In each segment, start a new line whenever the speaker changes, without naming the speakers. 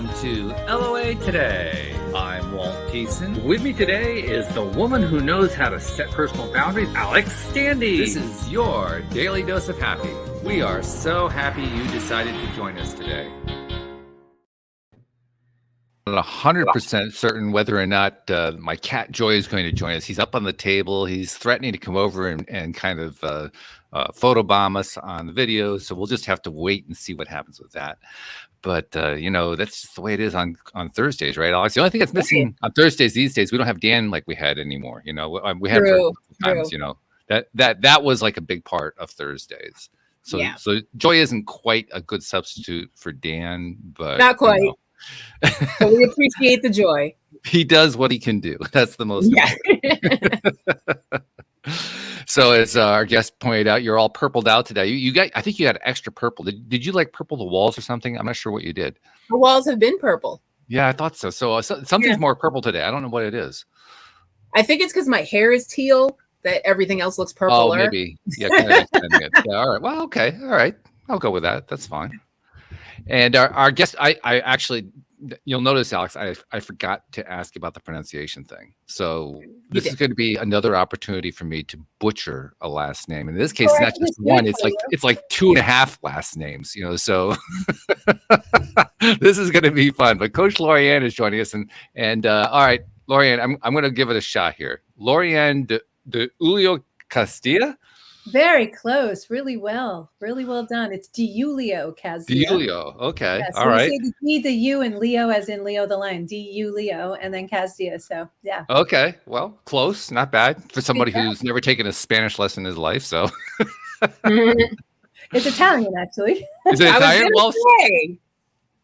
welcome to LOA Today. I'm Walt Thiessen. With me today is the woman who knows how to set personal boundaries, Alex Standy. This is your daily dose of happy. We are so happy you decided to join us today. I'm not 100% certain whether or not my cat Joy is going to join us. He's up on the table. He's threatening to come over and kind of photobomb us on the video. So we'll just have to wait and see what happens with that. But, that's just the way it is on Thursdays, right, Alex? The only thing that's missing on Thursdays these days, we don't have Dan like we had anymore. We had for times, that was like a big part of Thursdays. So Joy isn't quite a good substitute for Dan, but
not quite. But we appreciate the joy.
He does what he can do. That's the most important. So as our guest pointed out, you're all purpled out today. I think you had extra purple. Did you like purple the walls or something? I'm not sure what you did.
The walls have been purple.
Yeah, I thought so. So something's more purple today. I don't know what it is.
I think it's because my hair is teal that everything else looks purple.
Oh, maybe. Yeah, kind of extending it. Yeah, all right. Well, okay. All right. I'll go with that. That's fine. And our guest, I actually, you'll notice, Alex, I forgot to ask about the pronunciation thing. So this is going to be another opportunity for me to butcher a last name. In this case, it's not just one; it's like 2.5 last names. So this is going to be fun. But Coach Lorianne is joining us, and all right, Lorianne, I'm going to give it a shot here. Lorianne de Iulio Casdia.
Very close. Really well done. It's Iulio Casdia.
Iulio. Okay.
Yeah, so
all right.
Say the D, the U, and Leo as in Leo the lion. Iulio, and then Casdia. So yeah.
Okay. Well, close. Not bad for somebody who's never taken a Spanish lesson in his life. So
it's Italian, actually.
Is it Italian? Well,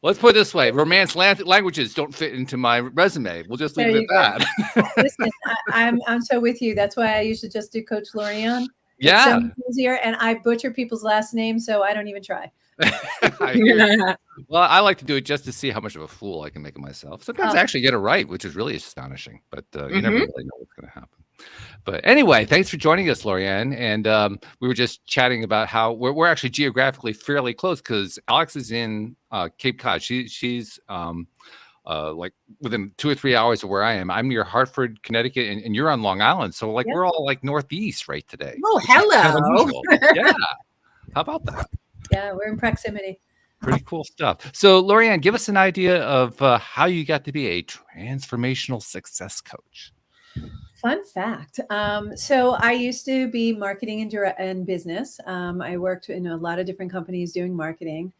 let's put it this way: Romance languages don't fit into my resume. We'll just leave it at that.
Listen, I'm so with you. That's why I usually just do Coach Lorianne.
Yeah.
It's so easier, and I butcher people's last names, so I don't even try.
Well, I like to do it just to see how much of a fool I can make of myself. Sometimes I actually get it right, which is really astonishing, but you never really know what's going to happen. But anyway, thanks for joining us, Lorianne. And we were just chatting about how we're actually geographically fairly close because Alex is in Cape Cod. She's like within 2 or 3 hours of where I am. I'm near Hartford, Connecticut, and you're on Long Island. So we're all like Northeast right today.
Oh, hello.
Yeah. How about that?
Yeah, we're in proximity.
Pretty cool stuff. So Lorianne, give us an idea of how you got to be a transformational success coach.
Fun fact. So I used to be marketing and business. I worked in a lot of different companies doing marketing,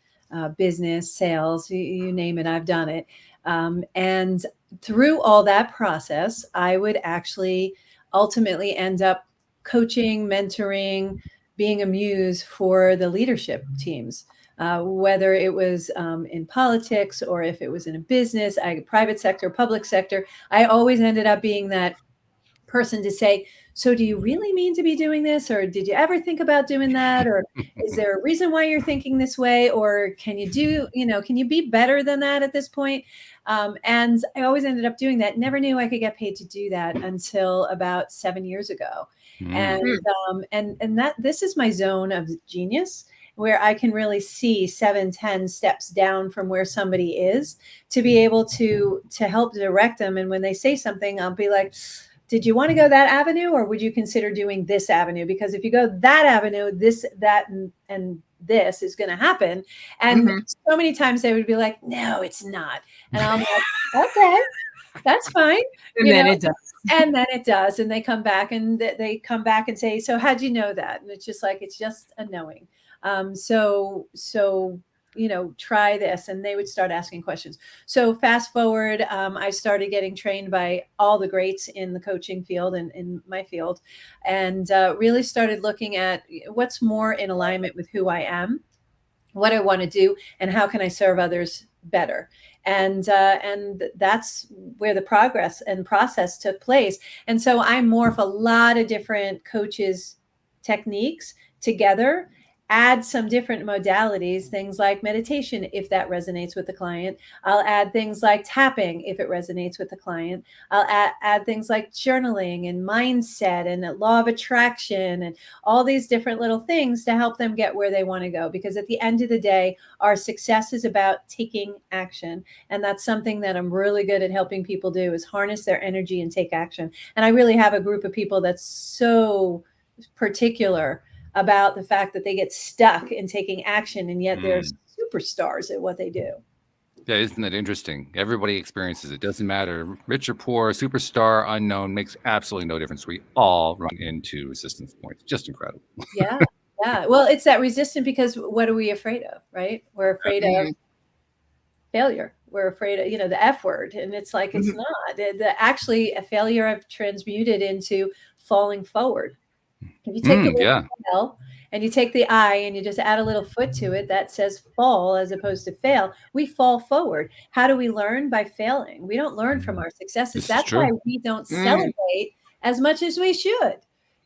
business, sales, you name it, I've done it. And through all that process, I would actually ultimately end up coaching, mentoring, being a muse for the leadership teams, whether it was in politics or if it was in a business, private sector, public sector. I always ended up being that person to say, so do you really mean to be doing this? Or did you ever think about doing that? Or is there a reason why you're thinking this way? Or can you be better than that at this point? And I always ended up doing that. Never knew I could get paid to do that until about 7 years ago. And that this is my zone of genius, where I can really see 7-10 steps down from where somebody is to be able to help direct them. And when they say something, I'll be like, did you want to go that avenue, or would you consider doing this avenue? Because if you go that avenue, this, that, and this is going to happen. And so many times they would be like, no, it's not. And I'm like, okay, that's fine.
And then it does.
And then it does. And they come back and say, so how'd you know that? And it's just like, it's just a knowing. So try this. And they would start asking questions. So fast forward, I started getting trained by all the greats in the coaching field and in my field, and really started looking at what's more in alignment with who I am, what I want to do, and how can I serve others better. And that's where the progress and process took place. And so I morph a lot of different coaches' techniques together add some different modalities, things like meditation, if that resonates with the client. I'll add things like tapping, if it resonates with the client. I'll add things like journaling and mindset and law of attraction and all these different little things to help them get where they want to go. Because at the end of the day, our success is about taking action. And that's something that I'm really good at helping people do, is harness their energy and take action. And I really have a group of people that's so particular about the fact that they get stuck in taking action, and yet they're superstars at what they do.
Yeah, isn't that interesting? Everybody experiences it. Doesn't matter, rich or poor, superstar, unknown, makes absolutely no difference. We all run into resistance points. Just incredible.
Yeah. Yeah. Well, it's that resistance because what are we afraid of, right? We're afraid of failure. We're afraid of, the F word. And it's like, it's not. Actually, a failure I've transmuted into falling forward. If you take the word fail and you take the I and you just add a little foot to it that says fall as opposed to fail, we fall forward. How do we learn? By failing. We don't learn from our successes. That's why we don't celebrate as much as we should.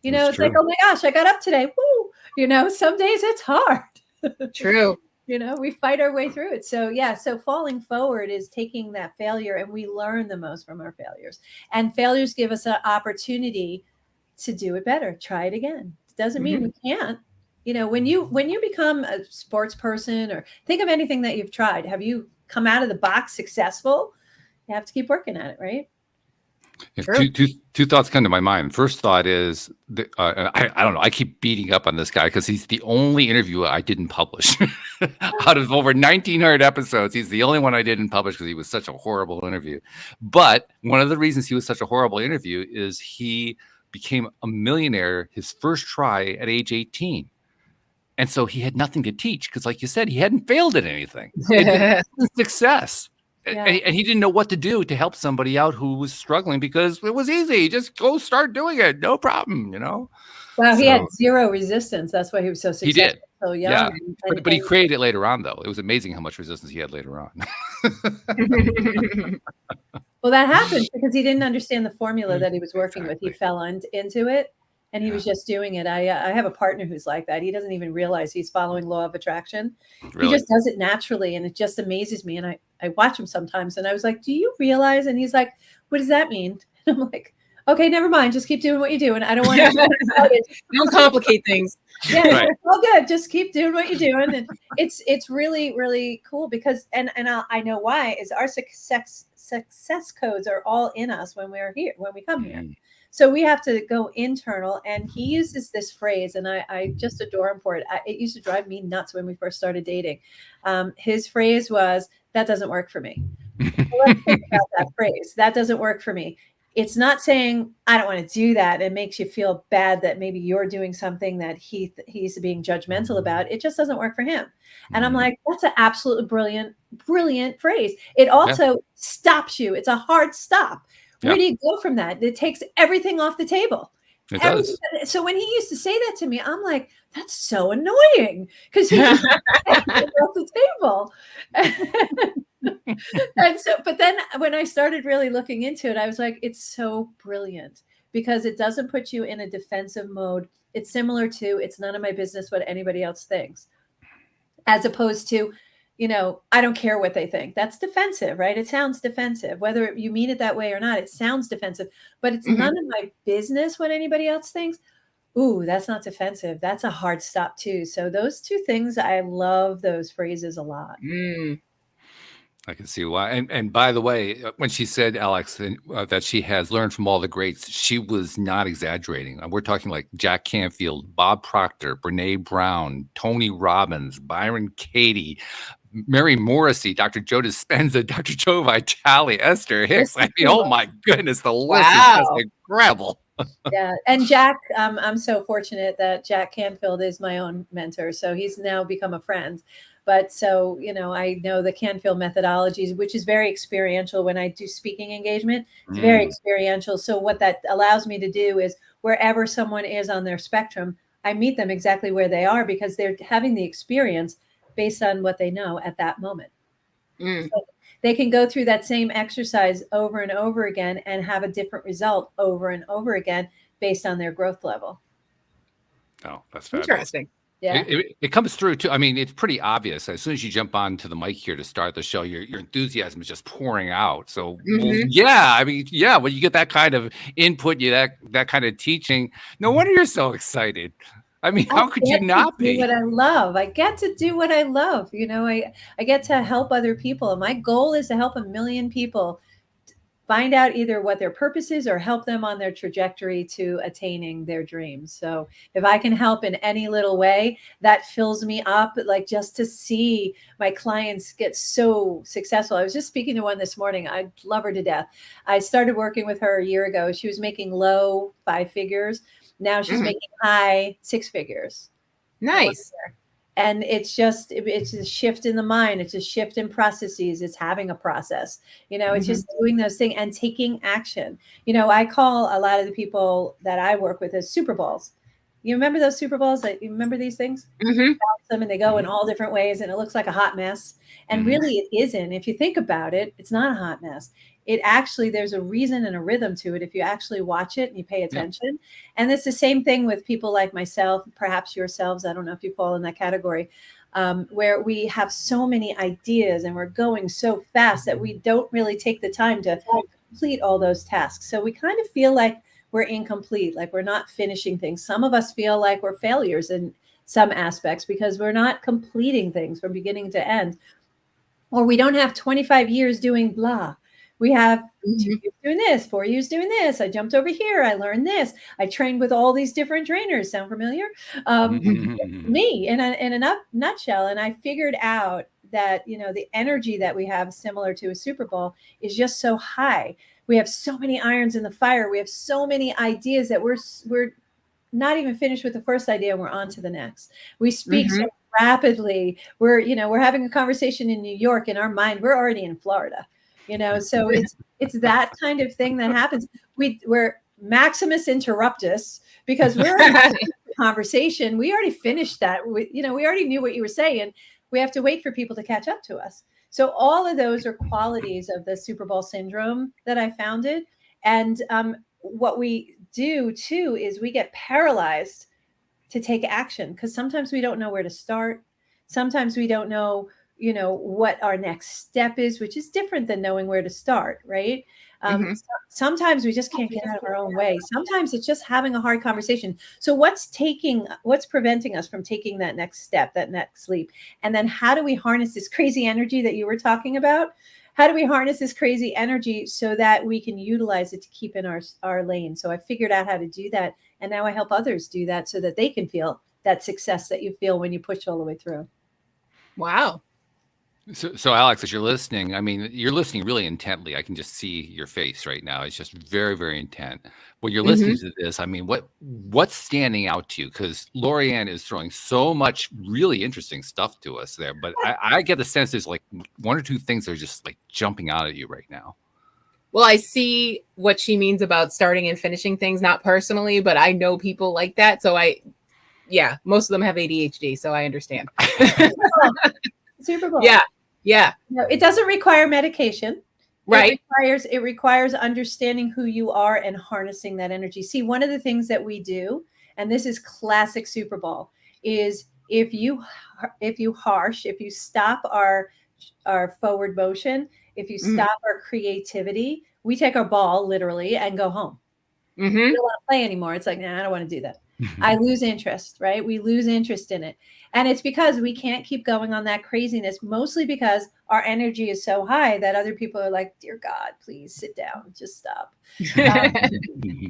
It's like, oh my gosh, I got up today. Woo! Some days it's hard.
True.
We fight our way through it. So so falling forward is taking that failure, and we learn the most from our failures. And failures give us an opportunity to do it better. Try it again. It doesn't mean we can't. When you become a sports person, or think of anything that you've tried, have you come out of the box successful? You have to keep working at it, right?
Yeah, two thoughts come to my mind. First thought is, I don't know, I keep beating up on this guy because he's the only interview I didn't publish. Out of over 1,900 episodes, he's the only one I didn't publish because he was such a horrible interview. But one of the reasons he was such a horrible interview is he became a millionaire his first try at age 18. And so he had nothing to teach because, like you said, he hadn't failed at anything. It was success. Yeah. And he didn't know what to do to help somebody out who was struggling, because it was easy. Just go start doing it. No problem,
Well, he had zero resistance. That's why he was so successful.
He did.
So young.
Yeah. But he created it later on, though. It was amazing how much resistance he had later on.
Well, that happened because he didn't understand the formula that he was working with. He fell into it, and he was just doing it. I have a partner who's like that. He doesn't even realize he's following law of attraction. Really? He just does it naturally, and it just amazes me. And I watch him sometimes, and I was like, do you realize? And he's like, what does that mean? And I'm like, okay, never mind. Just keep doing what you do. And I don't want to
don't complicate things.
Yeah, right. It's all good. Just keep doing what you're doing. And it's really, really cool because, and I know why, is our success codes are all in us when we're here, when we come here. So we have to go internal. And he uses this phrase, and I just adore him for it. It used to drive me nuts when we first started dating. His phrase was, that doesn't work for me. Well, let's think about that phrase. That doesn't work for me. It's not saying I don't want to do that. It makes you feel bad that maybe you're doing something that he's being judgmental about. It just doesn't work for him. And I'm like, that's an absolutely brilliant phrase. It also stops you. It's a hard stop. Where do you go from that? It takes everything off the table.
It does.
So when he used to say that to me, I'm like, that's so annoying because he just off the table. And so, but then when I started really looking into it, I was like, it's so brilliant because it doesn't put you in a defensive mode. It's similar to, it's none of my business what anybody else thinks, as opposed to, I don't care what they think. That's defensive, right? It sounds defensive, whether you mean it that way or not. It sounds defensive, but it's none of my business what anybody else thinks. Ooh, that's not defensive. That's a hard stop too. So those two things, I love those phrases a lot.
I can see why. And by the way, when she said, Alex, that she has learned from all the greats, she was not exaggerating. We're talking like Jack Canfield, Bob Proctor, Brene Brown, Tony Robbins, Byron Katie, Mary Morrissey, Dr. Joe Dispenza, Dr. Joe Vitale, Esther Hicks. I mean, oh my goodness, the list is just incredible.
Yeah. And Jack, I'm so fortunate that Jack Canfield is my own mentor. So he's now become a friend. But so, I know the Canfield methodologies, which is very experiential. When I do speaking engagement, it's very experiential. So what that allows me to do is wherever someone is on their spectrum, I meet them exactly where they are because they're having the experience based on what they know at that moment. So they can go through that same exercise over and over again and have a different result over and over again based on their growth level.
Oh, that's fabulous.
Interesting.
Yeah.
It comes through too. I mean, it's pretty obvious. As soon as you jump onto the mic here to start the show, your enthusiasm is just pouring out. So, well,
Mhm.
yeah, I mean, yeah, when you get that kind of input, that kind of teaching, no wonder you're so excited. I mean,
I
how could you
get to
not
do what
be?
I love. I get to do what I love. You know, I get to help other people. My goal is to help 1 million people find out either what their purpose is or help them on their trajectory to attaining their dreams. So if I can help in any little way, that fills me up. Like just to see my clients get so successful. I was just speaking to one this morning. I love her to death. I started working with her a year ago. She was making low 5 figures. Now she's
Mhm.
making high 6 figures.
Nice.
And it's a shift in the mind, it's a shift in processes, it's having a process, it's just doing those things and taking action. I call a lot of the people that I work with as super balls. You remember those super balls? That you remember these things?
Mhm.
Them and they go in all different ways and it looks like a hot mess, and
Mhm.
really it isn't. If you think about it, it's not a hot mess. It actually, there's a reason and a rhythm to it if you actually watch it and you pay attention. And it's the same thing with people like myself, perhaps yourselves. I don't know if you fall in that category, where we have so many ideas and we're going so fast that we don't really take the time to complete all those tasks. So we kind of feel like we're incomplete, like we're not finishing things. Some of us feel like we're failures in some aspects because we're not completing things from beginning to end, or we don't have 25 years doing blah. We have 2
Mhm.
years doing this, 4 years doing this. I jumped over here. I learned this. I trained with all these different trainers. Sound familiar?
Mhm.
Me in a nutshell. And I figured out that, the energy that we have similar to a Super Bowl is just so high. We have so many irons in the fire. We have so many ideas that we're not even finished with the first idea and we're on to the next. We speak so
Mhm.
rapidly. We're having a conversation in New York, in our mind we're already in Florida. So it's that kind of thing that happens. We're Maximus interruptus because we're already in the conversation. We already finished that. We already knew what you were saying. We have to wait for people to catch up to us. So all of those are qualities of the Super Bowl syndrome that I founded. And what we do too is we get paralyzed to take action because sometimes we don't know where to start. Sometimes we don't know, what our next step is, which is different than knowing where to start, right?
Mhm.
Sometimes we just can't get out of our own way. Sometimes it's just having a hard conversation. So what's preventing us from taking that next step, that next leap? And then how do we harness this crazy energy that you were talking about? How do we harness this crazy energy so that we can utilize it to keep in our lane? So I figured out how to do that, and now I help others do that so that they can feel that success that you feel when you push all the way through.
Wow.
So Alex, as you're listening, I mean, you're listening really intently. I can just see your face right now. It's just very, very intent. When you're listening
Mhm.
to this, I mean, what's standing out to you? Because Lorianne is throwing so much really interesting stuff to us there, but I get the sense there's like one or two things that are just like jumping out at you right now.
Well, I see what she means about starting and finishing things, not personally, but I know people like that. So most of them have ADHD, so I understand.
Super Bowl.
Yeah. Yeah.
No, it doesn't require medication.
Right.
It requires understanding who you are and harnessing that energy. See, one of the things that we do, and this is classic Super Bowl, is if you stop our forward motion, if you
Mhm.
stop our creativity, we take our ball literally and go home. We
Mhm.
don't want to play anymore. It's like, nah, I don't want to do that. I lose interest, right? We lose interest in it. And it's because we can't keep going on that craziness, mostly because our energy is so high that other people are like, dear God, please sit down, just stop.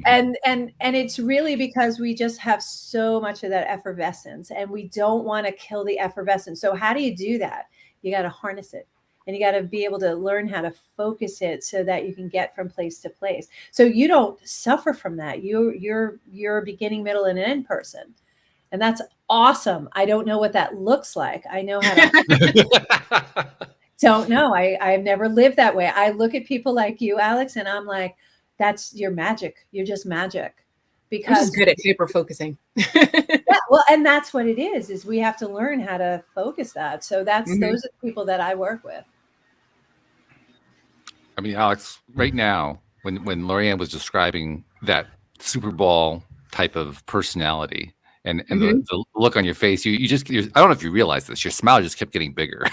And it's really because we just have so much of that effervescence and we don't want to kill the effervescence. So how do you do that? You got to harness it. And you got to be able to learn how to focus it so that you can get from place to place. So you don't suffer from that. You're a beginning, middle, and end person. And that's awesome. I don't know what that looks like. I know how to don't know. I've never lived that way. I look at people like you, Alex, and I'm like, that's your magic. You're just magic.
I'm just
Because
good at hyper focusing.
yeah, well, and that's what it is we have to learn how to focus that. So
Mhm.
those are the people that I work with.
I mean, Alex, right now, when Lorianne was describing that Super Bowl type of personality, and the look on your face, I don't know if you realize this, your smile just kept getting bigger.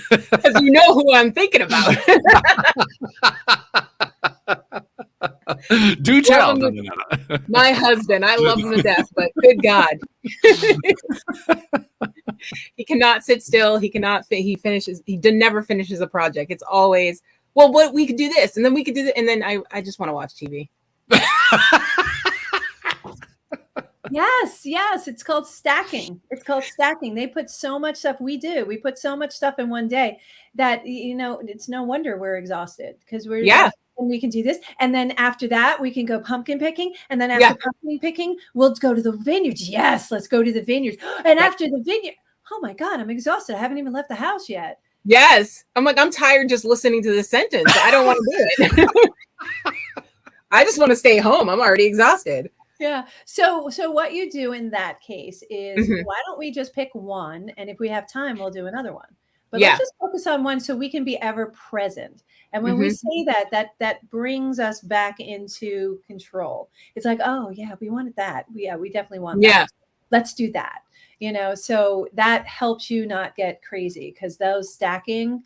Because you know who I'm thinking about.
Do tell. No.
My husband, I love him to death, but good God. He cannot sit still. He never finishes a project. It's always, well, what we could do this, and then we could do that, and then I just want to watch TV.
Yes. It's called stacking. They put so much stuff. We put so much stuff in one day that, it's no wonder we're exhausted, because and we can do this. And then after that, we can go pumpkin picking. And then after pumpkin picking, we'll go to the vineyards. Yes, let's go to the vineyards. And after the vineyard, oh my God, I'm exhausted. I haven't even left the house yet.
Yes. I'm tired just listening to this sentence. I don't want to do it. I just want to stay home. I'm already exhausted.
Yeah. So what you do in that case is, why don't we just pick one? And if we have time, we'll do another one. But let's just focus on one so we can be ever present. And when we say that brings us back into control. It's like, oh yeah, we wanted that. We definitely want that. Let's do that. So that helps you not get crazy, because those stacking,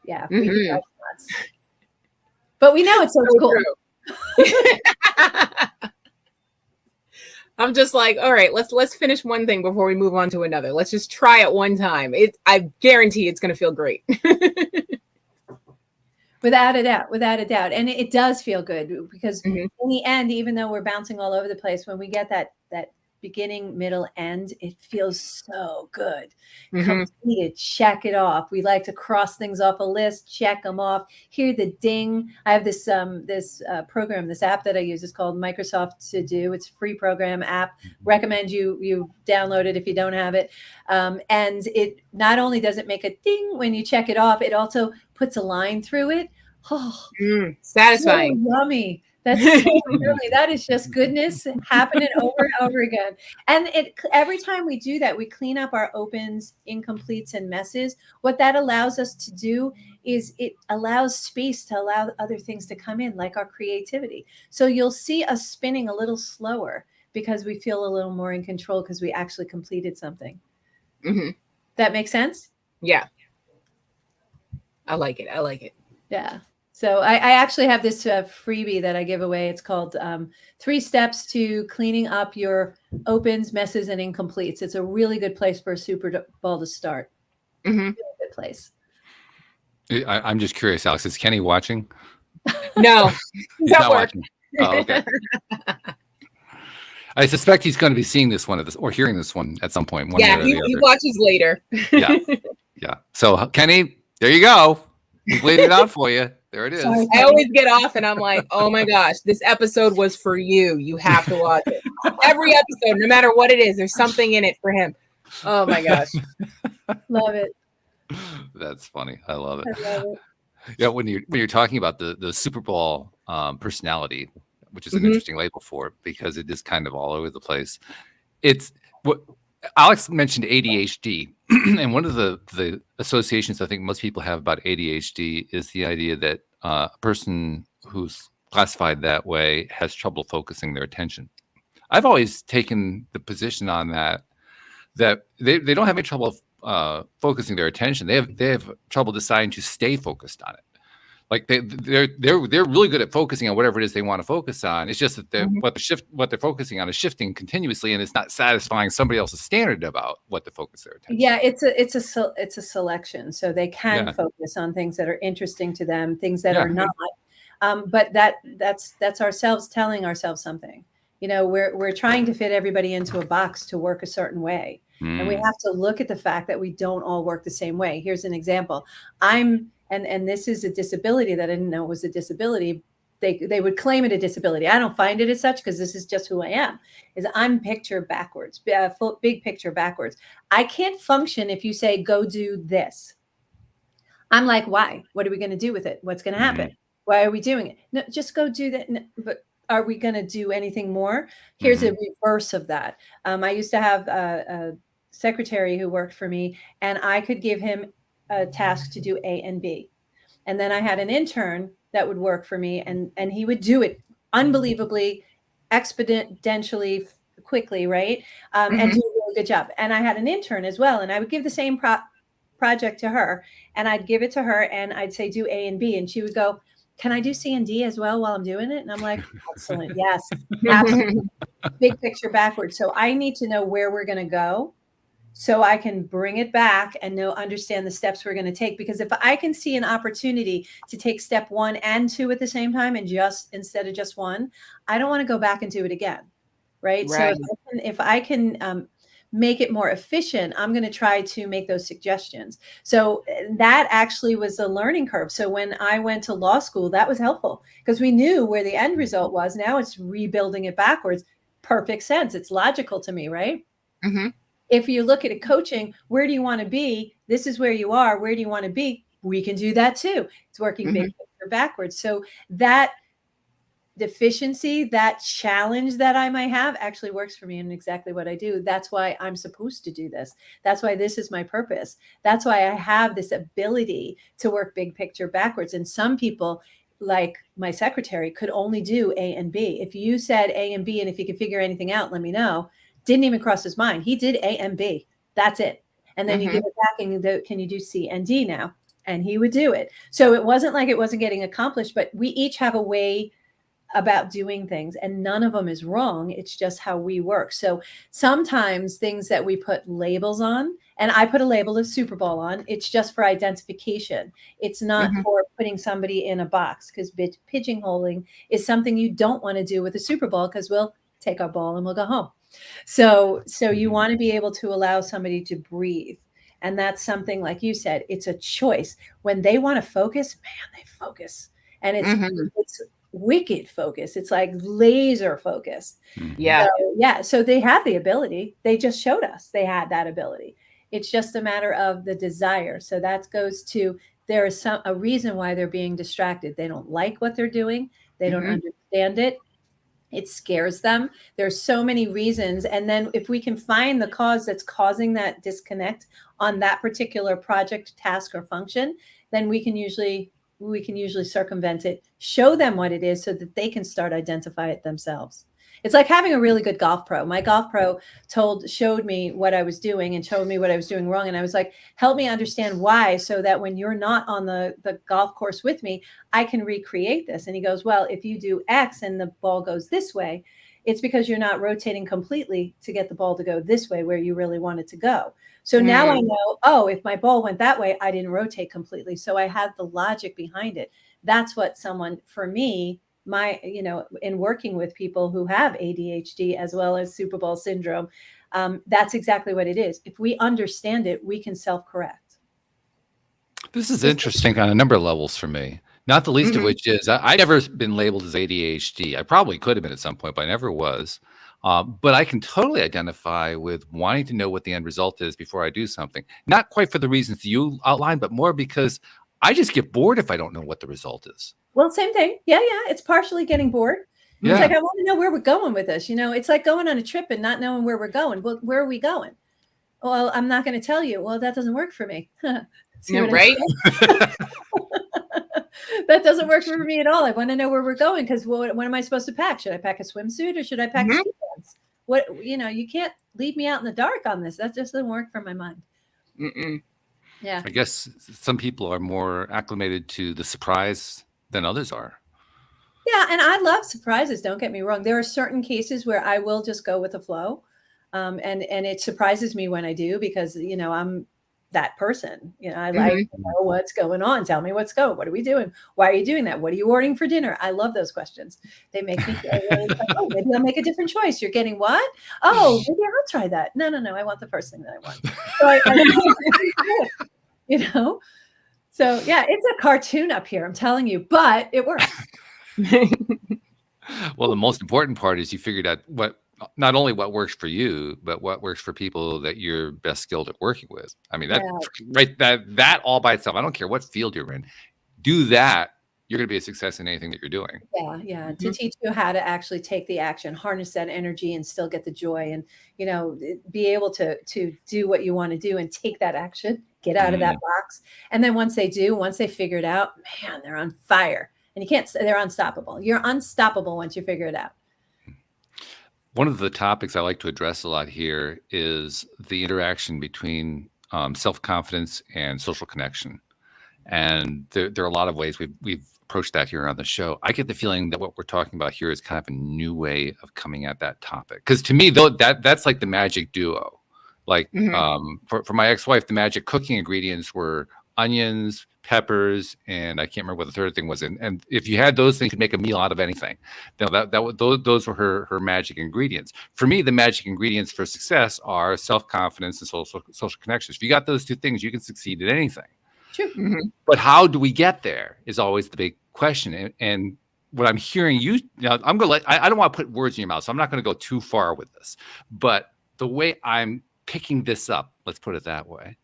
we can drive nuts. But we know it's so cool.
I'm just like, all right, let's finish one thing before we move on to another. Let's just try it one time. I guarantee it's going to feel great.
Without a doubt. And it does feel good, because in the end, even though we're bouncing all over the place, when we get that beginning, middle, end, it feels so good. Completed, check it off. We like to cross things off a list, check them off, hear the ding. I have this program, this app that I use. It's called Microsoft To Do. It's a free program app. Recommend you download it if you don't have it. And it not only does it make a ding when you check it off, it also puts a line through it. Oh,
satisfying.
So yummy. That's so yummy. That is just goodness happening over and over again. And every time we do that, we clean up our opens, incompletes, and messes. What that allows us to do is it allows space to allow other things to come in, like our creativity. So you'll see us spinning a little slower, because we feel a little more in control, because we actually completed something. That makes sense?
Yeah. I like it.
Yeah. So I actually have this freebie that I give away. It's called 3 Steps to Cleaning Up Your Opens, Messes, and Incompletes. It's a really good place for a Super Bowl to start. Really good place.
I'm just curious, Alex, is Kenny watching?
No,
he's not watching. Oh, okay. I suspect he's going to be seeing this one or hearing this one at some point.
He watches later.
Yeah. So Kenny, there you go. We've laid it out for you. There it is.
Sorry, I always get off and I'm like, oh my gosh, this episode was for you. You have to watch it. Every episode, no matter what it is, there's something in it for him. Oh my gosh.
Love it.
That's funny. I love it.
I love it.
Yeah, when you're talking about the Super Bowl personality, which is an interesting label for it, because it is kind of all over the place. It's what Alex mentioned, ADHD. And one of the associations I think most people have about ADHD is the idea that a person who's classified that way has trouble focusing their attention. I've always taken the position on that they don't have any trouble focusing their attention. They have trouble deciding to stay focused on it. Like they're really good at focusing on whatever it is they want to focus on. It's just that what they're focusing on is shifting continuously, and it's not satisfying somebody else's standard about what to focus their attention.
Yeah, it's a selection, so they can focus on things that are interesting to them, things that are not. But that's ourselves telling ourselves something. We're trying to fit everybody into a box to work a certain way, and we have to look at the fact that we don't all work the same way. Here's an example. And this is a disability that I didn't know was a disability. They would claim it a disability. I don't find it as such, because this is just who I am. Is I'm picture backwards, big picture backwards. I can't function if you say, go do this. I'm like, why? What are we going to do with it? What's going to happen? Why are we doing it? No, just go do that. No, but are we going to do anything more? Here's a reverse of that. I used to have a secretary who worked for me, and I could give him a task to do A and B. And then I had an intern that would work for me, and he would do it unbelievably, exponentially quickly, right? And do a really good job. And I had an intern as well, and I would give the same project to her, and I'd give it to her, and I'd say do A and B, and she would go, "Can I do C and D as well while I'm doing it?" And I'm like, "Excellent, yes, absolutely." Big picture backwards. So I need to know where we're going to go, so I can bring it back and understand the steps we're going to take. Because if I can see an opportunity to take step 1 and 2 at the same time, and just instead of just one, I don't want to go back and do it again. Right.
Right.
So if I can make it more efficient, I'm going to try to make those suggestions. So that actually was a learning curve. So when I went to law school, that was helpful because we knew where the end result was. Now it's rebuilding it backwards. Perfect sense. It's logical to me, right? If you look at a coaching, where do you want to be? This is where you are. Where do you want to be? We can do that too. It's working big picture backwards. So that deficiency, that challenge that I might have actually works for me and exactly what I do. That's why I'm supposed to do this. That's why this is my purpose. That's why I have this ability to work big picture backwards. And some people, like my secretary, could only do A and B. If you said A and B, and if you could figure anything out, let me know. Didn't even cross his mind. He did A and B. That's it. And then you give it back and can you do C and D now? And he would do it. So it wasn't like it wasn't getting accomplished, but we each have a way about doing things, and none of them is wrong. It's just how we work. So sometimes things that we put labels on, and I put a label of Super Bowl on, it's just for identification. It's not for putting somebody in a box, because pigeonholing is something you don't want to do with a Super Bowl, because we'll take our ball and we'll go home. So you want to be able to allow somebody to breathe. And that's something, like you said, it's a choice. When they want to focus, man, they focus. And it's wicked focus. It's like laser focused.
Yeah.
So they have the ability. They just showed us they had that ability. It's just a matter of the desire. So that goes to, there is a reason why they're being distracted. They don't like what they're doing. They don't understand it. It scares them. There's so many reasons. And then if we can find the cause that's causing that disconnect on that particular project, task, or function, then we can usually circumvent it, show them what it is so that they can start identify it themselves. It's like having a really good golf pro. My golf pro showed me what I was doing and showed me what I was doing wrong. And I was like, help me understand why, so that when you're not on the golf course with me, I can recreate this. And he goes, well, if you do X and the ball goes this way, it's because you're not rotating completely to get the ball to go this way where you really want it to go. So now I know, oh, if my ball went that way, I didn't rotate completely. So I had the logic behind it. That's what for me, in working with people who have ADHD as well as Super Bowl syndrome, that's exactly what it is. If we understand it, we can self-correct.
This is interesting on a number of levels for me. Not the least of which is I've never been labeled as ADHD. I probably could have been at some point, but I never was. But I can totally identify with wanting to know what the end result is before I do something. Not quite for the reasons you outlined, but more because I just get bored if I don't know what the result is.
Well, same thing. Yeah. It's partially getting bored.
Yeah.
It's like, I want to know where we're going with this. It's like going on a trip and not knowing where we're going. Well, where are we going? Well, I'm not going to tell you. Well, that doesn't work for me.
Right.
That doesn't work for me at all. I want to know where we're going, because what am I supposed to pack? Should I pack a swimsuit or should I pack ski pants? What, you can't leave me out in the dark on this. That just doesn't work for my mind. Yeah.
I guess some people are more acclimated to the surprise than others are.
Yeah. And I love surprises. Don't get me wrong. There are certain cases where I will just go with the flow. And it surprises me when I do, because, I'm that person. I like to know what's going on. Tell me what's going. What are we doing? Why are you doing that? What are you ordering for dinner? I love those questions. They make me feel really like, oh, maybe I'll make a different choice. You're getting what? Oh, maybe I'll try that. No. I want the first thing that I want. So So yeah, it's a cartoon up here, I'm telling you, but it works.
Well, the most important part is you figured out not only what works for you, but what works for people that you're best skilled at working with. I mean, that all by itself, I don't care what field you're in, do that, you're going to be a success in anything that you're doing.
Yeah. To teach you how to actually take the action, harness that energy, and still get the joy, and be able to do what you want to do and take that action, get out of that box. And then once they figure it out, man, they're on fire. And they're unstoppable. You're unstoppable once you figure it out.
One of the topics I like to address a lot here is the interaction between self-confidence and social connection. And there are a lot of ways we've approached that here on the show. I get the feeling that what we're talking about here is kind of a new way of coming at that topic. Because to me, though, that's like the magic duo. Like for my ex-wife, the magic cooking ingredients were onions, peppers, and I can't remember what the third thing was. And if you had those things, you could make a meal out of anything. Now those were her magic ingredients. For me, the magic ingredients for success are self-confidence and social connections. If you got those two things, you can succeed at anything.
True.
But how do we get there is always the big question. And what I'm hearing you now, I'm gonna I don't want to put words in your mouth, so I'm not going to go too far with this. But the way I'm picking this up, let's put it that way,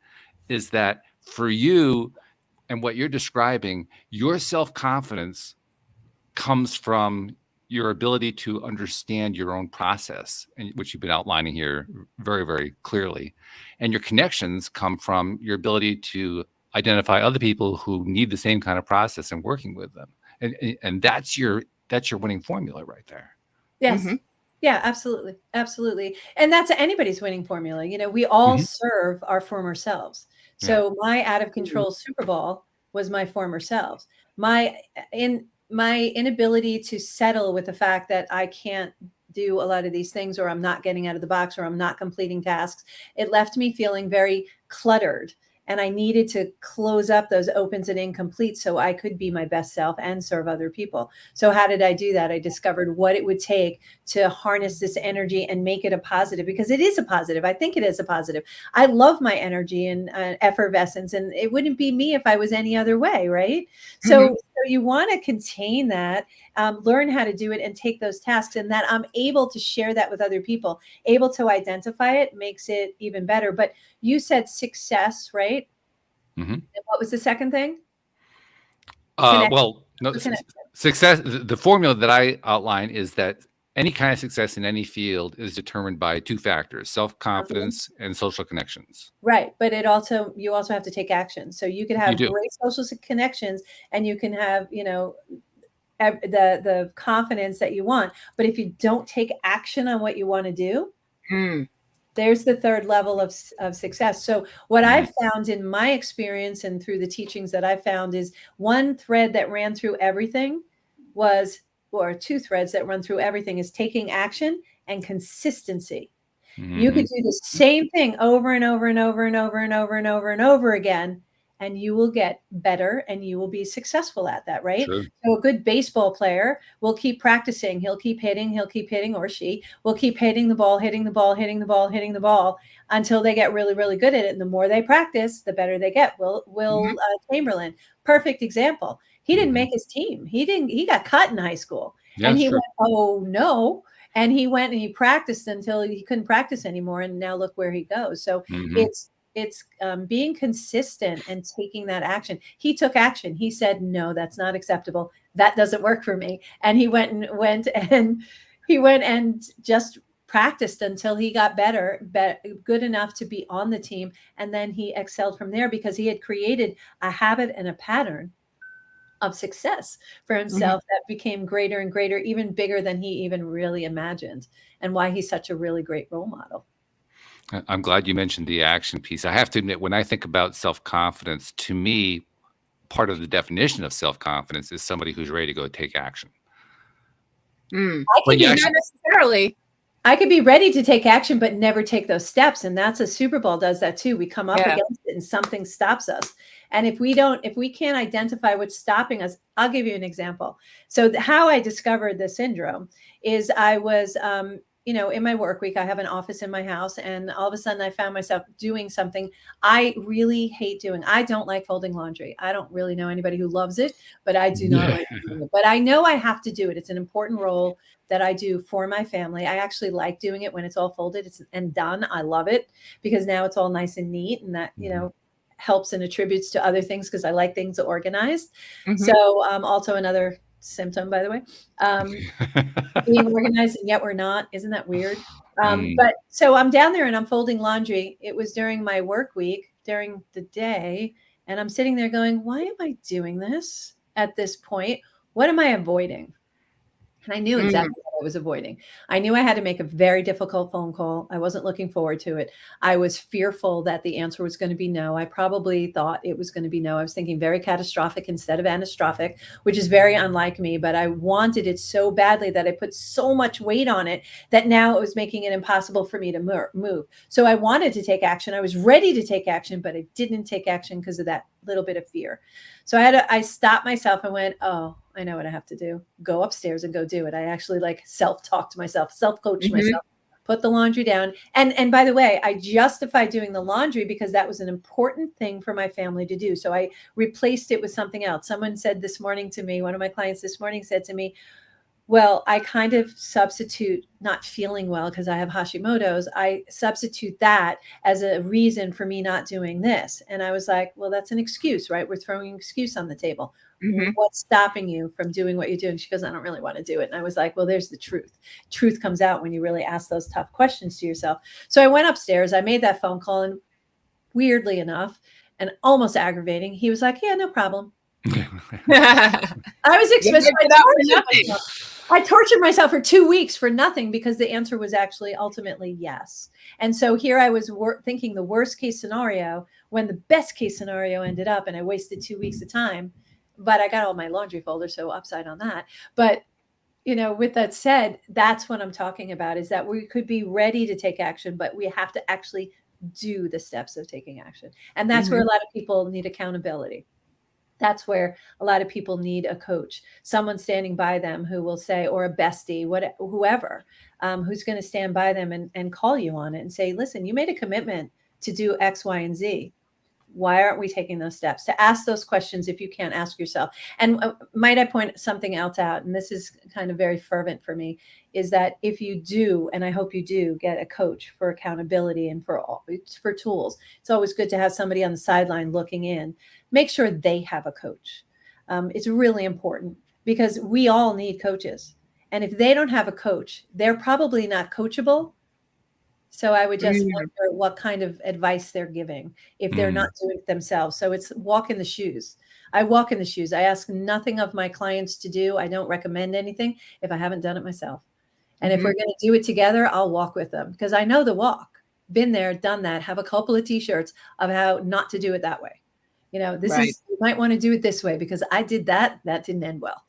is that for you and what you're describing, your self-confidence comes from your ability to understand your own process, which you've been outlining here very, very clearly. And your connections come from your ability to identify other people who need the same kind of process and working with them. And that's your winning formula right there.
Yes. Yeah, absolutely. Absolutely. And that's anybody's winning formula. We all serve our former selves. So my out of control Super Bowl was my former selves. My inability to settle with the fact that I can't do a lot of these things, or I'm not getting out of the box, or I'm not completing tasks. It left me feeling very cluttered. And I needed to close up those opens and incompletes so I could be my best self and serve other people. So how did I do that? I discovered what it would take to harness this energy and make it a positive, because it is a positive. I think it is a positive. I love my energy and effervescence, and it wouldn't be me if I was any other way, right? So you want to contain that, learn how to do it, and take those tasks, and that I'm able to share that with other people, able to identify it, makes it even better. But you said success, right? And what was the second thing?
Well, no, success. The formula that I outline is that any kind of success in any field is determined by two factors: self-confidence and social connections.
Right, but you also have to take action. So you can have great social connections, and you can have the confidence that you want. But if you don't take action on what you want to do, there's the third level of success. So what I've found in my experience and through the teachings that I found is one thread that ran through everything or two threads that run through everything is taking action and consistency. You could do the same thing over and over and over and over and over and over and over again, and you will get better and you will be successful at that, right?
Sure.
So a good baseball player will keep practicing. He'll keep hitting, or she will keep hitting the ball until they get really, really good at it. And the more they practice, the better they get. Will Chamberlain, perfect example. He didn't make his team. He got cut in high school.
Yeah,
and he went, oh no. And he went and he practiced until he couldn't practice anymore. And now look where he goes. So it's being consistent and taking that action. He took action. He said, no, that's not acceptable. That doesn't work for me. And he went and just practiced until he got better, good enough to be on the team. And then he excelled from there because he had created a habit and a pattern of success for himself that became greater and greater, even bigger than he even really imagined, and why he's such a really great role model.
I'm glad you mentioned the action piece. I have to admit, when I think about self-confidence, to me, part of the definition of self-confidence is somebody who's ready to go take action.
Not necessarily.
I could be ready to take action, but never take those steps. And that's a Super Bowl does that too. We come up against it and something stops us. And if we can't identify what's stopping us, I'll give you an example. So how I discovered the syndrome is I was, in my work week, I have an office in my house, and all of a sudden I found myself doing something I really hate doing. I don't like folding laundry. I don't really know anybody who loves it, but I do not like doing it. But I know I have to do it. It's an important role that I do for my family. I actually like doing it when it's all folded and done. I love it because now it's all nice and neat, and that, helps and attributes to other things because I like things organized. So also another symptom, by the way, being organized and yet we're not. Isn't that weird? But so I'm down there and I'm folding laundry. It was during my work week, during the day. And I'm sitting there going, why am I doing this at this point? What am I avoiding? And I knew exactly what I was avoiding. I knew I had to make a very difficult phone call. I wasn't looking forward to it. I was fearful that the answer was going to be no. I probably thought it was going to be no. I was thinking very catastrophic instead of anastrophic, which is very unlike me, but I wanted it so badly that I put so much weight on it that now it was making it impossible for me to move. So I wanted to take action. I was ready to take action, but I didn't take action because of that little bit of fear. So I stopped myself and went, oh, I know what I have to do. Go upstairs and go do it. I actually like self-talk to myself, self-coach myself, put the laundry down. And by the way, I justified doing the laundry because that was an important thing for my family to do. So I replaced it with something else. Someone said this morning to me, one of my clients this morning said to me, well, I kind of substitute not feeling well because I have Hashimoto's. I substitute that as a reason for me not doing this. And I was like, well, that's an excuse, right? We're throwing an excuse on the table. What's stopping you from doing what you're doing? She goes, I don't really want to do it. And I was like, well, there's the truth. Truth comes out when you really ask those tough questions to yourself. So I went upstairs, I made that phone call, and weirdly enough, and almost aggravating, he was like, yeah, no problem. I was expecting I tortured myself for 2 weeks for nothing because the answer was actually ultimately yes. And so here I was thinking the worst case scenario when the best case scenario ended up, and I wasted 2 weeks of time, but I got all my laundry folders, so upside on that. But, you know, with that said, that's what I'm talking about, is that we could be ready to take action, but we have to actually do the steps of taking action. And that's where a lot of people need accountability. That's where a lot of people need a coach, someone standing by them who will say, or a bestie, whoever, who's going to stand by them and call you on it and say, listen, you made a commitment to do X, Y, and Z. Why aren't we taking those steps? To ask those questions if you can't ask yourself. And might I point something else out, and this is kind of very fervent for me, is that if you do, and I hope you do, get a coach for accountability and for tools, it's always good to have somebody on the sideline looking in. Make sure they have a coach. It's really important because we all need coaches. And if they don't have a coach, they're probably not coachable. So I would just wonder what kind of advice they're giving if they're not doing it themselves. So it's walk in the shoes. I walk in the shoes. I ask nothing of my clients to do. I don't recommend anything if I haven't done it myself. And if we're going to do it together, I'll walk with them because I know the walk. Been there, done that, have a couple of t-shirts of how not to do it that way. You know, this is, you might want to do it this way because I did that. That didn't end well.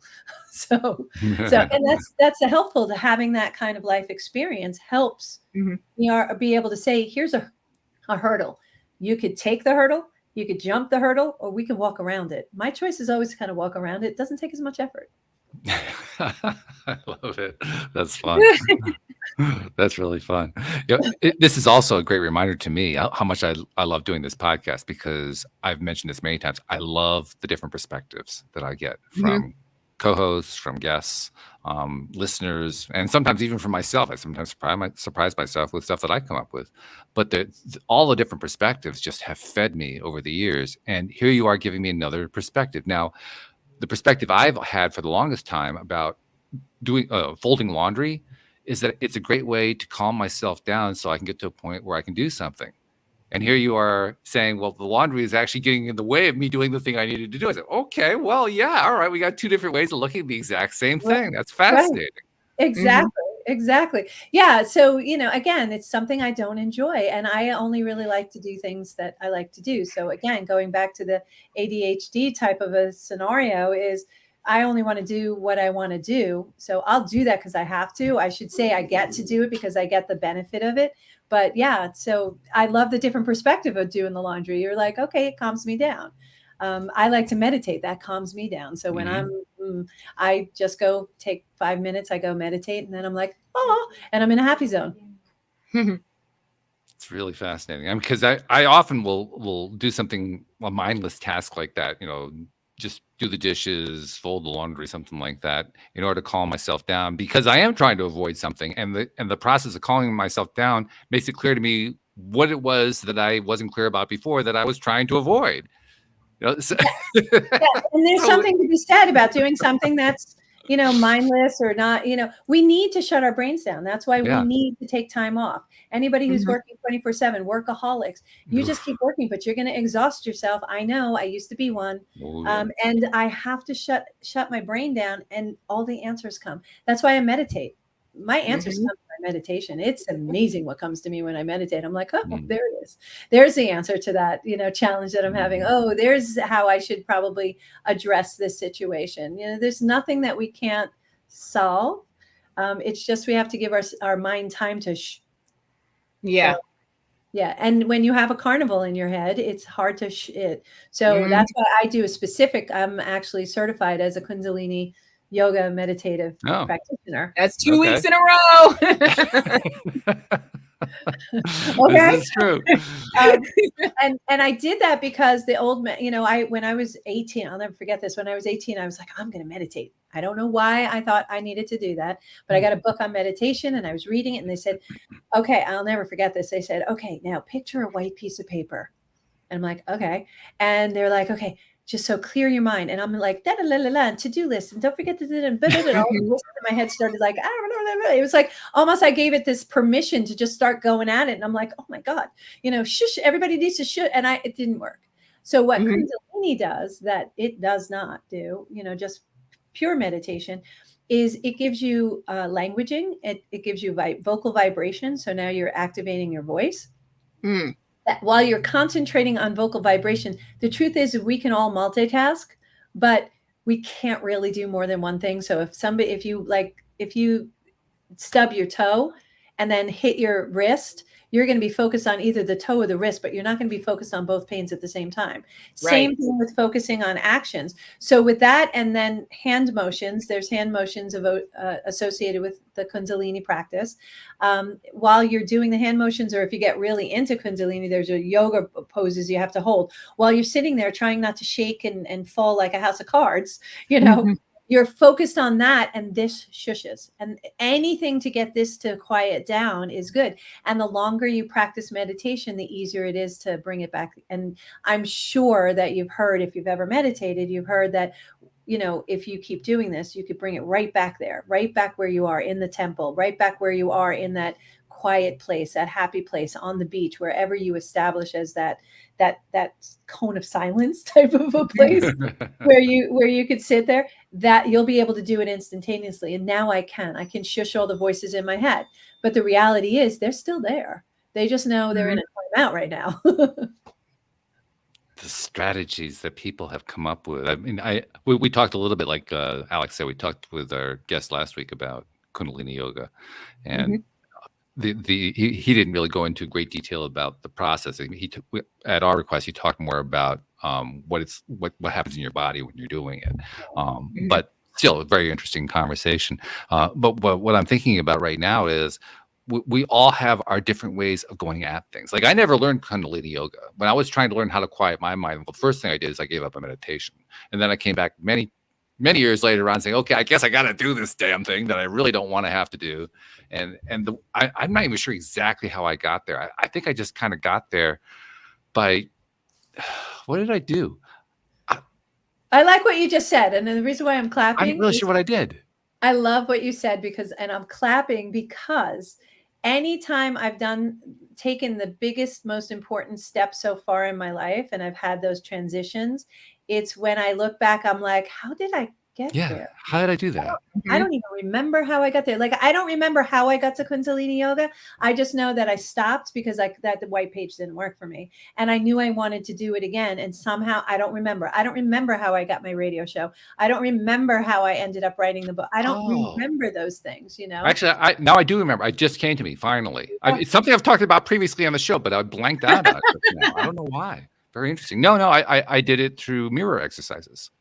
So, and that's helpful to having that kind of life experience helps be able to say, here's a hurdle. You could take the hurdle, you could jump the hurdle, or we can walk around it. My choice is always to kind of walk around it. It doesn't take as much effort.
I love it. That's fun. That's really fun. This is also a great reminder to me how much I love doing this podcast, because I've mentioned this many times. I love the different perspectives that I get from co-hosts, from guests, listeners, and sometimes even from myself. I sometimes surprise myself with stuff that I come up with. But all the different perspectives just have fed me over the years. And here you are giving me another perspective. Now, the perspective I've had for the longest time about doing folding laundry is that it's a great way to calm myself down so I can get to a point where I can do something. And here you are saying, well, the laundry is actually getting in the way of me doing the thing I needed to do. I said, okay, well, yeah, all right. We got two different ways of looking at the exact same thing. That's fascinating.
Right. Exactly. Yeah. So, you know, again, it's something I don't enjoy, and I only really like to do things that I like to do. So again, going back to the ADHD type of a scenario is I only want to do what I want to do. So I'll do that because I have to. I should say I get to do it because I get the benefit of it. But yeah, so I love the different perspective of doing the laundry. You're like, okay, it calms me down. I like to meditate. That calms me down. So when I just go take 5 minutes, I go meditate, and then I'm like, oh, and I'm in a happy zone.
It's really fascinating. I mean, because I often will do something, a mindless task like that, you know, just do the dishes, fold the laundry, something like that, in order to calm myself down, because I am trying to avoid something. And the process of calming myself down makes it clear to me what it was that I wasn't clear about before that I was trying to avoid. You know, so,
and there's something to be said about doing something that's, you know, mindless or not. You know, we need to shut our brains down. That's why we need to take time off. Anybody who's working 24/7, workaholics, you just keep working, but you're going to exhaust yourself. I know. I used to be one, and I have to shut my brain down, and all the answers come. That's why I meditate. my answers
Mhm.
come from my meditation. It's amazing what comes to me when I meditate. I'm like, oh,
Mm.
there it is. There's the answer to that, challenge that I'm having.
Mhm.
Oh, there's how I should probably address this situation. There's nothing that we can't solve. It's just we have to give our mind time to
Yeah.
So, yeah. And when you have a carnival in your head, it's hard to it. So
Mhm.
that's why I do a specific. I'm actually certified as a Kundalini yoga meditative
Oh,
practitioner.
That's 2
Okay.
weeks in a row.
This
Okay.
is true.
And I did that because the old man, when I was 18, I'll never forget this. When I was 18, I was like, I'm going to meditate. I don't know why I thought I needed to do that, but I got a book on meditation and I was reading it and they said, okay, I'll never forget this. They said, okay, now picture a white piece of paper. And I'm like, okay. And they're like, okay, just so clear your mind. And I'm like, da da la la la, to-do list, and don't forget to do it. And all the voices in my head started like, I don't know. It was like almost I gave it this permission to just start going at it. And I'm like, oh my God, shush, everybody needs to shush. And it didn't work. So what
Mhm.
Kundalini does that it does not do, just pure meditation, is it gives you languaging. It gives you vocal vibration. So now you're activating your voice.
Mm.
That while you're concentrating on vocal vibration, the truth is we can all multitask, but we can't really do more than one thing. So if you stub your toe and then hit your wrist, you're going to be focused on either the toe or the wrist, but you're not going to be focused on both pains at the same time. Same
Right.
thing with focusing on actions. So with that, and then hand motions, there's hand motions associated with the Kundalini practice. While you're doing the hand motions, or if you get really into Kundalini, there's a yoga poses you have to hold. While you're sitting there trying not to shake and fall like a house of cards,
Mhm.
you're focused on that, and this shushes. And anything to get this to quiet down is good. And the longer you practice meditation, the easier it is to bring it back. And I'm sure that you've heard, if you've ever meditated, you've heard that, if you keep doing this, you could bring it right back there, right back where you are in the temple, right back where you are in that quiet place, that happy place on the beach, wherever you establish as that cone of silence type of a place where you could sit there, that you'll be able to do it instantaneously. And now I can shush all the voices in my head. But the reality is they're still there. They just know they're in a timeout right now.
The strategies that people have come up with. I mean, we talked a little bit, like Alex said, we talked with our guest last week about Kundalini yoga, and he didn't really go into great detail about the process. I mean, at our request, he talked more about what happens in your body when you're doing it. But still, a very interesting conversation. But what I'm thinking about right now is we all have our different ways of going at things. Like I never learned Kundalini yoga. When I was trying to learn how to quiet my mind, the first thing I did is I gave up on meditation, and then I came back many years later on saying, okay, I guess I got to do this damn thing that I really don't want to have to do. I'm not even sure exactly how I got there. I think I just kind of got there by, what did I do?
I like what you just said. And the reason why I'm clapping,
I'm not really sure what I did.
I love what you said, and I'm clapping because anytime I've taken the biggest, most important step so far in my life, and I've had those transitions, it's when I look back, I'm like, how did I get there?
How did I do that?
I don't even remember how I got there. Like, I don't remember how I got to Kundalini yoga. I just know that I stopped because the white page didn't work for me. And I knew I wanted to do it again. And somehow I don't remember. I don't remember how I got my radio show. I don't remember how I ended up writing the book. I don't remember those things,
Actually, now I do remember. It just came to me finally. It's something I've talked about previously on the show, but I blanked out on it now. I don't know why. Very interesting. No, I did it through mirror exercises.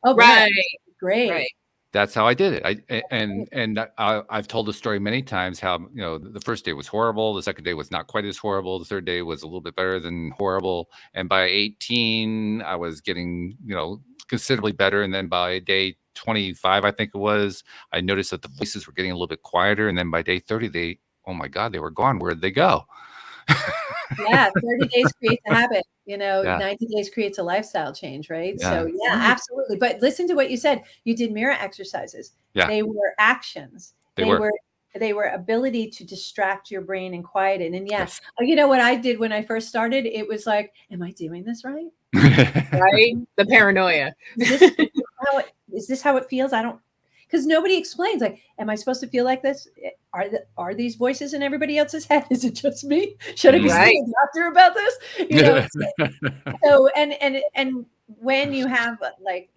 Oh,
Right.
Great.
Right.
That's how I did it. I've told the story many times how, the first day was horrible. The second day was not quite as horrible. The third day was a little bit better than horrible. And by 18, I was getting, considerably better. And then by day 25, I think it was, I noticed that the voices were getting a little bit quieter. And then by day 30, oh my God, they were gone. Where did they go?
Yeah, 30 days creates a habit. 90 days creates a lifestyle change, right?
Yeah.
So yeah, absolutely. But listen to what you said. You did mirror exercises.
Yeah.
They were actions.
They
were ability to distract your brain and quiet it. And yes. You know what I did when I first started? It was like, am I doing this right?
Right? The paranoia.
Is this how it feels? I don't, because nobody explains, like, am I supposed to feel like this? Are these voices in everybody else's head? Is it just me? Should I be
Right.
seeing a doctor about this? So and when you have, like,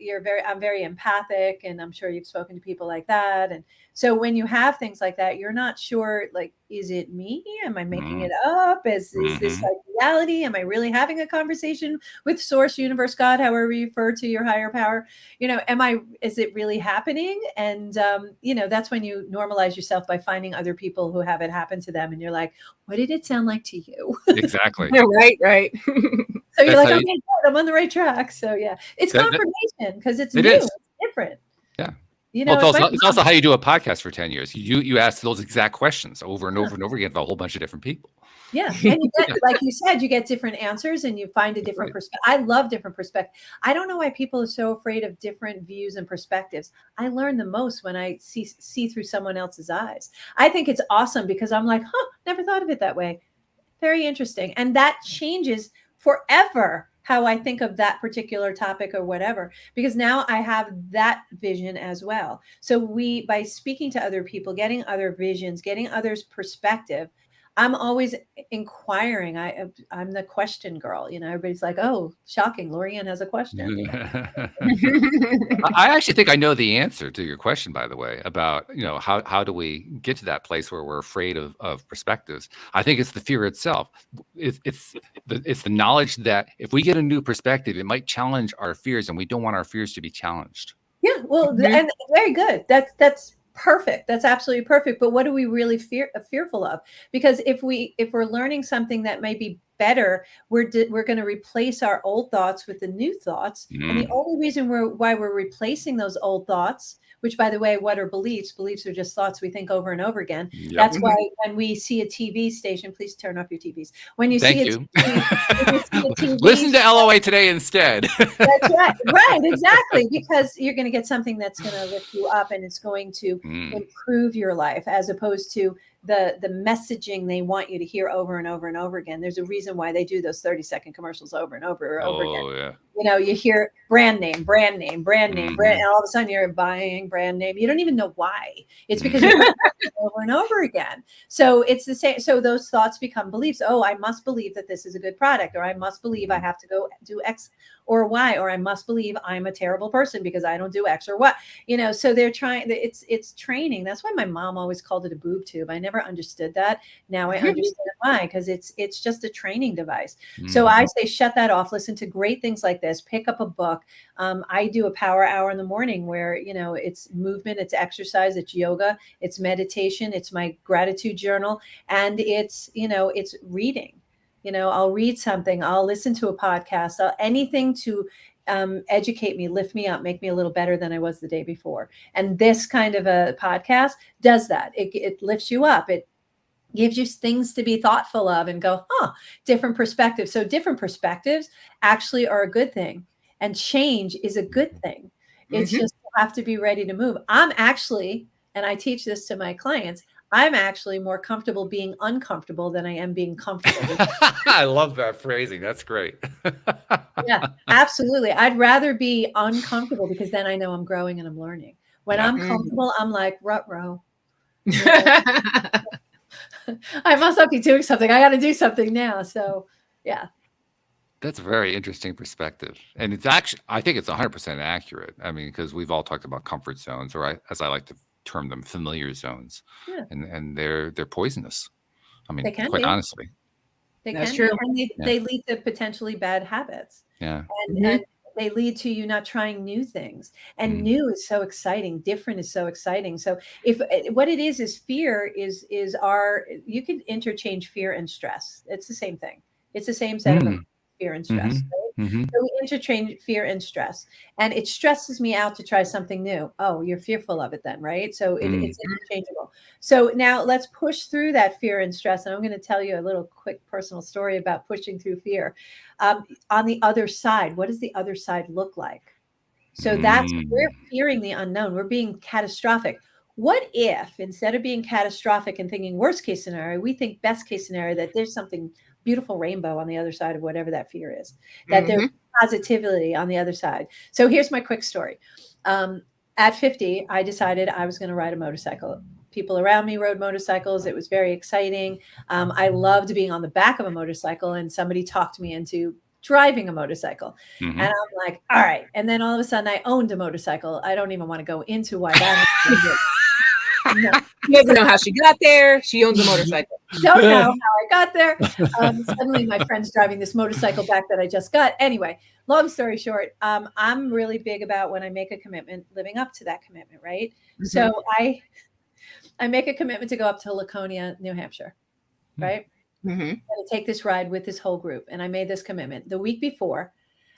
I'm very empathic, and I'm sure you've spoken to people like that. And so when you have things like that, you're not sure, like, is it me? Am I making it up? Is this like reality? Am I really having a conversation with source, universe, God, however you refer to your higher power? Is it really happening? And, that's when you normalize yourself by finding other people who have it happen to them. And you're like, what did it sound like to you?
Exactly.
Right.
So you're like, okay, good, I'm on the right track. So yeah, it's confirmation because it's new, it's different.
Yeah.
Well,
it's also how you do a podcast for 10 years. You ask those exact questions over and over and over again with a whole bunch of different people.
Yeah. And you get, like you said, you get different answers and you find a different perspective. I love different perspectives. I don't know why people are so afraid of different views and perspectives. I learn the most when I see through someone else's eyes. I think it's awesome because I'm like, never thought of it that way. Very interesting. And that changes forever how I think of that particular topic or whatever, because now I have that vision as well. So by speaking to other people, getting other visions, getting others' perspective, I'm always inquiring. I'm the question girl. Everybody's like, oh, shocking. Lorianne has a question.
I actually think I know the answer to your question, by the way, about, how do we get to that place where we're afraid of perspectives? I think it's the fear itself. It's the knowledge that if we get a new perspective, it might challenge our fears, and we don't want our fears to be challenged.
Yeah, well, and very good. That's perfect. That's absolutely perfect. But what are we really fearful of? Because if we're learning something that may be better, we're going to replace our old thoughts with the new thoughts. And the only reason why we're replacing those old thoughts, which, by the way, what are beliefs? Beliefs are just thoughts we think over and over again. Yep. That's why when we see a TV station, please turn off your TVs. When you see a TV,
listen to LOA Today instead.
That's right. Right, exactly. Because you're going to get something that's going to lift you up and it's going to improve your life, as opposed to the messaging they want you to hear over and over and over again. There's a reason why they do those 30-second commercials over and over again. Yeah. You hear brand name, and all of a sudden you're buying brand name. You don't even know why. It's because you're over and over again. So it's the same. So those thoughts become beliefs. Oh, I must believe that this is a good product, or I must believe I have to go do X or Y, or I must believe I'm a terrible person because I don't do X or Y. So they're trying. It's training. That's why my mom always called it a boob tube. I never understood that. Now I understand why, because it's just a training device. So I say shut that off. Listen to great things like this. Pick up a book. I do a power hour in the morning where it's movement, it's exercise, it's yoga, it's meditation, it's my gratitude journal, and it's reading. I'll read something, I'll listen to a podcast, anything to educate me, lift me up, make me a little better than I was the day before. And this kind of a podcast does that. It lifts you up. It gives you things to be thoughtful of and go, different perspectives. So different perspectives actually are a good thing. And change is a good thing. It's just you have to be ready to move. I'm actually, and I teach this to my clients, I'm actually more comfortable being uncomfortable than I am being comfortable.
I love that phrasing. That's great.
Yeah, absolutely. I'd rather be uncomfortable because then I know I'm growing and I'm learning. When I'm comfortable, I'm like, ruh-roh. I must not be doing something. I got to do something now. So, yeah.
That's a very interesting perspective. And it's actually, I think it's 100% accurate. I mean, because we've all talked about comfort zones, or as I like to term them, familiar zones. Yeah. And they're poisonous. I mean, quite honestly.
That's true. And they lead to potentially bad habits.
Yeah.
And they lead to you not trying new things. And new is so exciting. Different is so exciting. So if what it is fear is you could interchange fear and stress. It's the same thing. It's the same set of emotions, fear and stress. Right? So we interchange fear and stress. And it stresses me out to try something new. Oh, you're fearful of it then, right? So it's interchangeable. So now let's push through that fear and stress. And I'm going to tell you a little quick personal story about pushing through fear. On the other side, what does the other side look like? So we're fearing the unknown. We're being catastrophic. What if instead of being catastrophic and thinking worst case scenario, we think best case scenario, that there's something beautiful rainbow on the other side of whatever that fear is, that there's positivity on the other side. So here's my quick story. at 50, I decided I was going to ride a motorcycle. People around me rode motorcycles. It was very exciting. I loved being on the back of a motorcycle, and somebody talked me into driving a motorcycle.
Mhm.
And I'm like, all right. And then all of a sudden I owned a motorcycle. I don't even want to go into why that happened. No.
She doesn't know how she got there. She owns a motorcycle.
Don't know how I got there. Suddenly my friend's driving this motorcycle back that I just got. Anyway, long story short, I'm really big about when I make a commitment, living up to that commitment, right?
Mm-hmm.
So I make a commitment to go up to Laconia, New Hampshire, right?
Mm-hmm.
I'm going to take this ride with this whole group. And I made this commitment. The week before,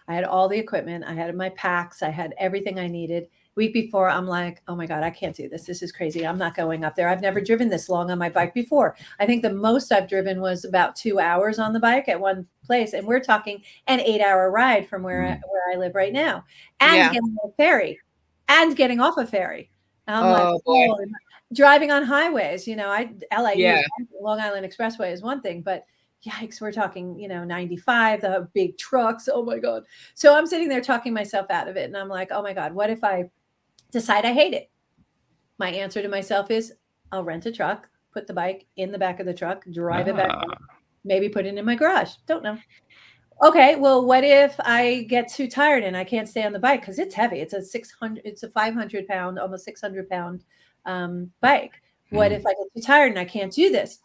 I had all the equipment. I had my packs. I had everything I needed. Week before, I'm like, oh my God, I can't do this. This is crazy. I'm not going up there. I've never driven this long on my bike before. I think the most I've driven was about 2 hours on the bike at one place. And we're talking an 8-hour ride from where I live right now. And getting on a ferry and getting off a ferry. And I'm like, oh, driving on highways, LA, Long Island Expressway is one thing, but yikes, we're talking, 95, the big trucks. Oh my God. So I'm sitting there talking myself out of it. And I'm like, oh my God, what if I decide I hate it? My answer to myself is I'll rent a truck, put the bike in the back of the truck, drive it back home, maybe put it in my garage. Don't know. Okay, well, what if I get too tired and I can't stay on the bike because it's heavy? It's a 500 pound, almost 600 pound bike. What if I get too tired and I can't do this?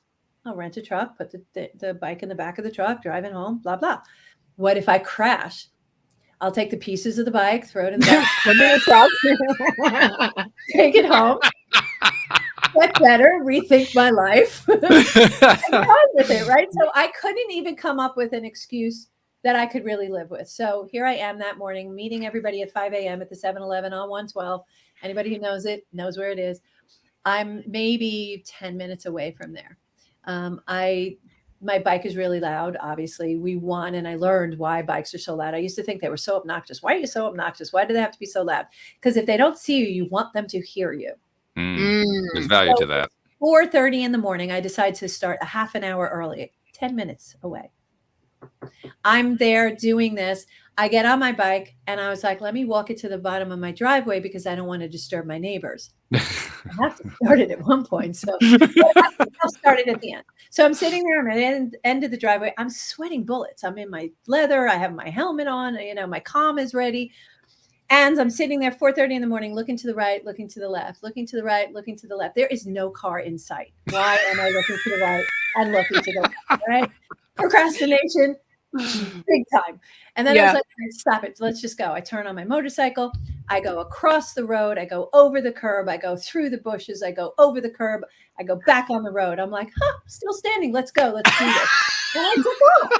I'll rent a truck, put the bike in the back of the truck, drive it home, blah, blah. What if I crash? I'll take the pieces of the bike, throw it in the truck, take it home, get better, rethink my life, and go on with it, right? So I couldn't even come up with an excuse that I could really live with. So here I am that morning, meeting everybody at 5 a.m. at the 7-Eleven on 112. Anybody who knows it knows where it is. I'm maybe 10 minutes away from there. My bike is really loud. Obviously, we won, and I learned why bikes are so loud. I used to think they were so obnoxious. Why are you so obnoxious? Why do they have to be so loud? Because if they don't see you, you want them to hear you.
There's value to that.
4:30 in the morning, I decide to start a half an hour early, 10 minutes away. I'm there doing this. I get on my bike, and I was like, let me walk it to the bottom of my driveway because I don't want to disturb my neighbors. I have to start it at one point. So I'll start it at the end. So I'm sitting there. I'm at the end of the driveway. I'm sweating bullets. I'm in my leather. I have my helmet on. My comm is ready. And I'm sitting there 4:30 in the morning, looking to the right, looking to the left, looking to the right, looking to the left. There is no car in sight. Why am I looking to the right and looking to the left? Right? Procrastination, big time. And then I was like, stop it. Let's just go. I turn on my motorcycle. I go across the road. I go over the curb. I go through the bushes. I go over the curb. I go back on the road. I'm like, I'm still standing. Let's go. Let's do this. And I took off.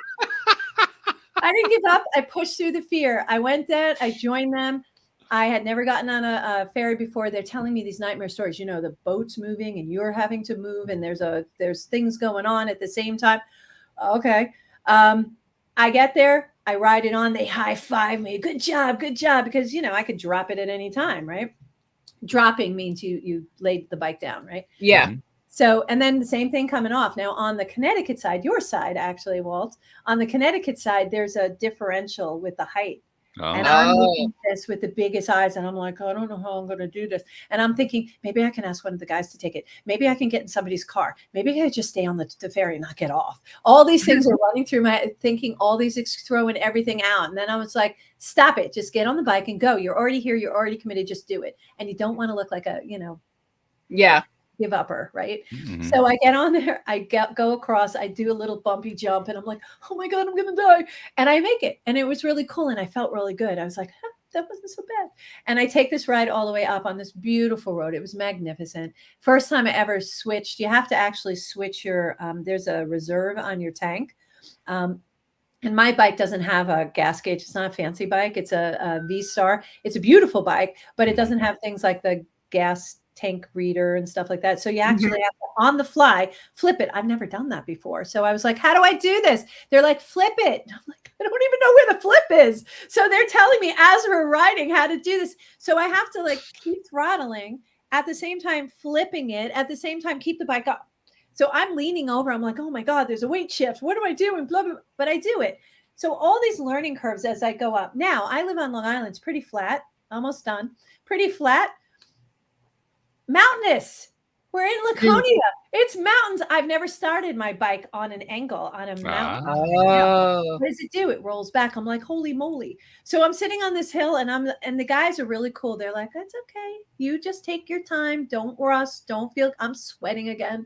I didn't give up. I pushed through the fear. I went there. I joined them. I had never gotten on a ferry before. They're telling me these nightmare stories. The boat's moving and you're having to move and there's things going on at the same time. Okay. I get there. I ride it on. They high five me. Good job. Good job. Because, I could drop it at any time, right? Dropping means you laid the bike down, right?
Yeah.
Mm-hmm.
So, and then the same thing coming off. Now on the Connecticut side, your side, actually, Walt, on the Connecticut side, there's a differential with the height. Oh. And I'm looking at this with the biggest eyes. And I'm like, I don't know how I'm going to do this. And I'm thinking, maybe I can ask one of the guys to take it. Maybe I can get in somebody's car. Maybe I could just stay on the ferry and not get off. All these things are running through my thinking, all these throwing everything out. And then I was like, stop it. Just get on the bike and go. You're already here. You're already committed. Just do it. And you don't want to look like a, give upper, right? Mm-hmm. So I get on there, I go across, I do a little bumpy jump, and I'm like, oh my God, I'm gonna die. And I make it. And it was really cool. And I felt really good. I was like, that wasn't so bad. And I take this ride all the way up on this beautiful road. It was magnificent. First time I ever switched. You have to actually switch your, there's a reserve on your tank. And my bike doesn't have a gas gauge. It's not a fancy bike. It's a V-Star. It's a beautiful bike, but it doesn't have things like the gas tank reader and stuff like that. So you actually have to, on the fly, flip it. I've never done that before. So I was like, how do I do this? They're like, flip it. I'm like, I don't even know where the flip is. So they're telling me as we're riding how to do this. So I have to keep throttling at the same time, flipping it at the same time, keep the bike up. So I'm leaning over. I'm like, oh my God, there's a weight shift. What do I do? And blah, blah, blah. But I do it. So all these learning curves as I go up. Now I live on Long Island. It's pretty flat, almost done, pretty flat. mountainous. We're in Laconia. It's mountains. I've never started my bike on an angle on a mountain.
Oh.
What does it do? It rolls back. I'm like, holy moly. So I'm sitting on this hill and the guys are really cool. They're like, that's okay. You just take your time. Don't rush. Don't feel, I'm sweating again.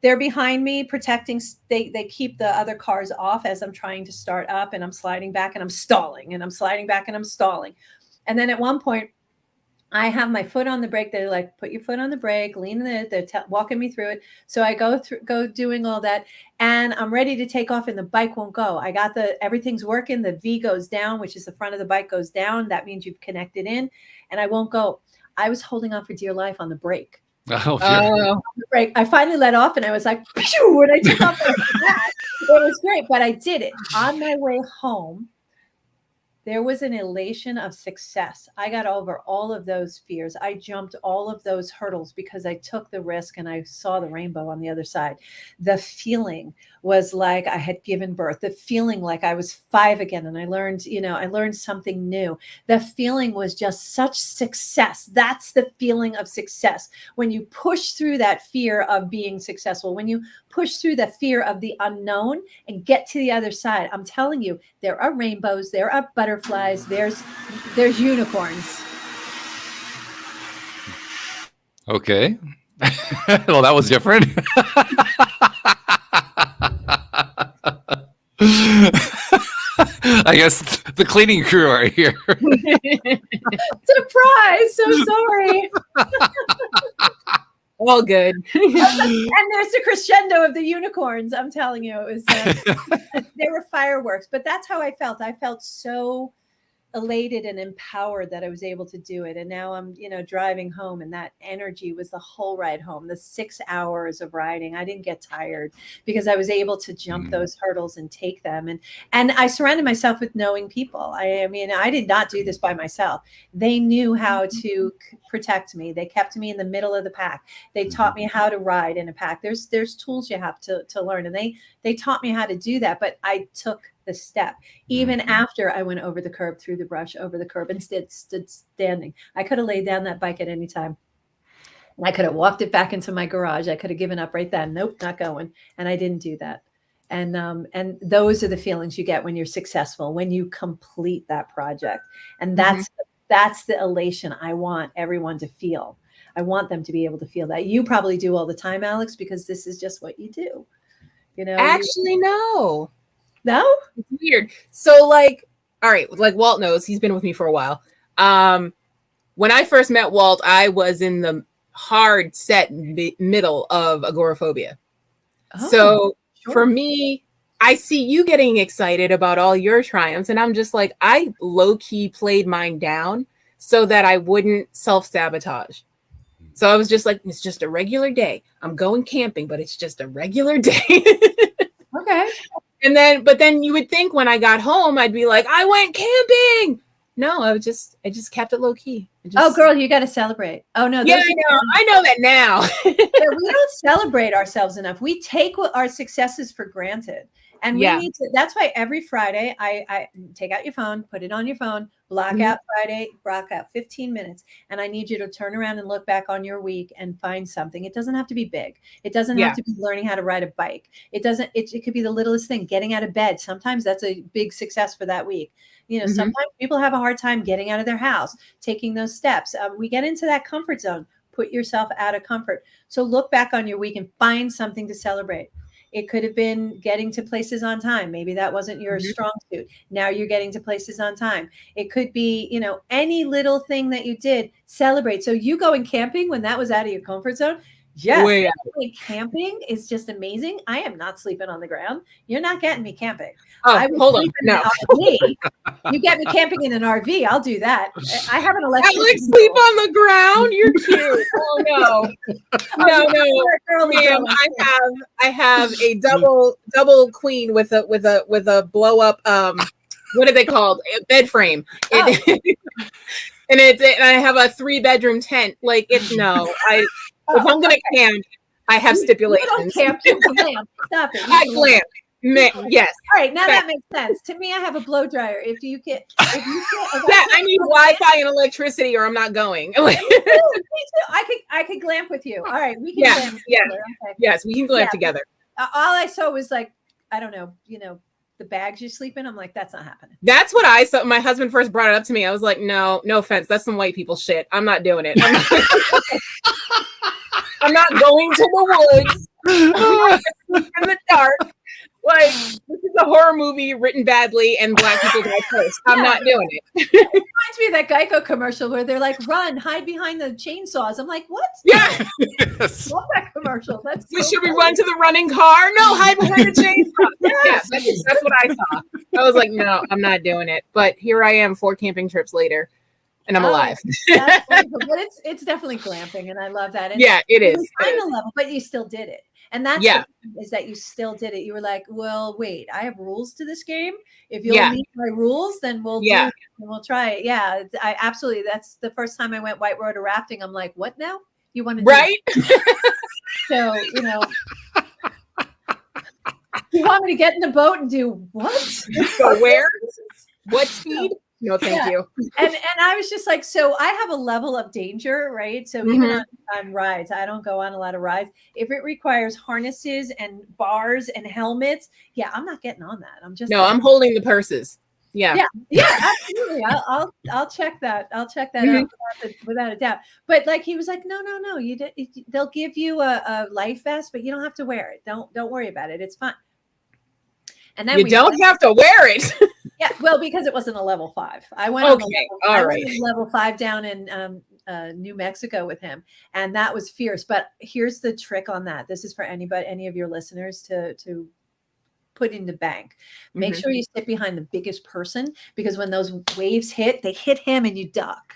They're behind me protecting. They keep the other cars off as I'm trying to start up, and I'm sliding back and I'm stalling, and I'm sliding back and I'm stalling. And then at one point, I have my foot on the brake. They're like, put your foot on the brake, lean in it. They're walking me through it. So I go doing all that, and I'm ready to take off, and the bike won't go. I got everything's working. The V goes down, which is the front of the bike goes down. That means you've connected in, and I won't go. I was holding on for dear life on the brake. Brake. I finally let off, and I was like, phew, when I took off, it was great, but I did it. On my way home, there was an elation of success. I got over all of those fears. I jumped all of those hurdles because I took the risk and I saw the rainbow on the other side. The feeling was like I had given birth. The feeling like I was 5 again, and I learned something new. The feeling was just such success. That's the feeling of success. When you push through that fear of being successful, when you push through the fear of the unknown and get to the other side, I'm telling you, there are rainbows, there are butterflies, there's unicorns.
Okay. Well, that was different. I guess the cleaning crew are here.
Surprise! So sorry.
All good.
And there's the crescendo of the unicorns. I'm telling you, it was there were fireworks, but that's how I felt. I felt so elated and empowered that I was able to do it. And now I'm, driving home, and that energy was the whole ride home, the 6 hours of riding. I didn't get tired because I was able to jump those hurdles and take them. And I surrounded myself with knowing people. I mean, I did not do this by myself. They knew how to protect me. They kept me in the middle of the pack. They taught me how to ride in a pack. There's tools you have to learn. And they taught me how to do that, but I took the step. Even after I went over the curb, through the brush, over the curb, and stood standing. I could have laid down that bike at any time. And I could have walked it back into my garage. I could have given up right then. Nope, not going. And I didn't do that. And those are the feelings you get when you're successful, when you complete that project. And that's the elation I want everyone to feel. I want them to be able to feel that. You probably do all the time, Alex, because this is just what you do.
Actually, no.
No?
It's weird. So all right, like Walt knows, he's been with me for a while. When I first met Walt, I was in the hard set middle of agoraphobia.
Oh,
so
sure.
For me, I see you getting excited about all your triumphs, and I'm just like, I low-key played mine down so that I wouldn't self-sabotage. So I was just like, it's just a regular day. I'm going camping, but it's just a regular day.
Okay.
But then you would think when I got home, I'd be like, I went camping. No, I just kept it low key.
Oh, girl, you got to celebrate. Oh no.
Yeah, I know that now.
Yeah, we don't celebrate ourselves enough. We take our successes for granted. And we need to, that's why every Friday I take out your phone, put it on your phone, block out Friday, block out 15 minutes. And I need you to turn around and look back on your week and find something. It doesn't have to be big. It doesn't have to be learning how to ride a bike. It could be the littlest thing, getting out of bed. Sometimes that's a big success for that week. Sometimes people have a hard time getting out of their house, taking those steps. We get into that comfort zone. Put yourself out of comfort. So look back on your week and find something to celebrate. It could have been getting to places on time. Maybe that wasn't your strong suit. Now you're getting to places on time. It could be, any little thing that you did, celebrate. So you going camping when that was out of your comfort zone? Yes. Camping is just amazing. I am not sleeping on the ground. You're not getting me camping.
Hold on. No.
You get me camping in an RV. I'll do that. I have an electric.
I sleep on the ground. You're cute. Oh no. No. Ma'am, I have a double queen with a blow up what are they called? A bed frame. And I have a 3-bedroom tent. If I'm gonna camp, I have stipulations.
You don't camp, you glam. Stop it.
I glam. Yes.
All right, now that makes sense. To me, I have a blow dryer. If you get
yeah, I need Wi-Fi and electricity or I'm not going.
I could glamp with you. All right, we can glamp together. Okay.
Yes, we can glamp together.
All I saw was like, I don't know, the bags you sleep in. I'm like, that's not happening.
That's what I saw. My husband first brought it up to me. I was like, no offense. That's some white people shit. I'm not doing it. I'm not going to the woods in the dark. Like, this is a horror movie written badly and black people die first. I'm not doing it.
It reminds me of that Geico commercial where they're like, run, hide behind the chainsaws. I'm like, what?
Yeah.
Yes.
Love that commercial. That's
Should we run to the running car? No, hide behind the chainsaw. Yes. Yeah, that's what I saw. I was like, no, I'm not doing it. But here I am 4 camping trips later. And I'm alive.
That's wonderful. But it's definitely glamping, and I love that. And
it is.
Final level, but you still did it. And that's is that you still did it. You were like, well, wait, I have rules to this game. If you'll meet my rules, then we'll do it and we'll try it. Yeah, I absolutely. That's the first time I went whitewater rafting. I'm like, what now? You want to do it? So, you want me to get in the boat and do what?
Go where? What speed? No, thank you.
And I was just like, so I have a level of danger, right? So even on rides, I don't go on a lot of rides. If it requires harnesses and bars and helmets, I'm not getting on that. I'm
holding the purses. Yeah,
absolutely. I'll check that. I'll check that out without a doubt. But like he was like, no. They'll give you a life vest, but you don't have to wear it. Don't worry about it. It's fine. And then
you don't have to wear it.
Yeah, well, because it wasn't a level 5. I went on level 5 down in New Mexico with him, and that was fierce. But here's the trick on that. This is for any of your listeners to put in the bank. Make sure you sit behind the biggest person, because when those waves hit, they hit him and you duck.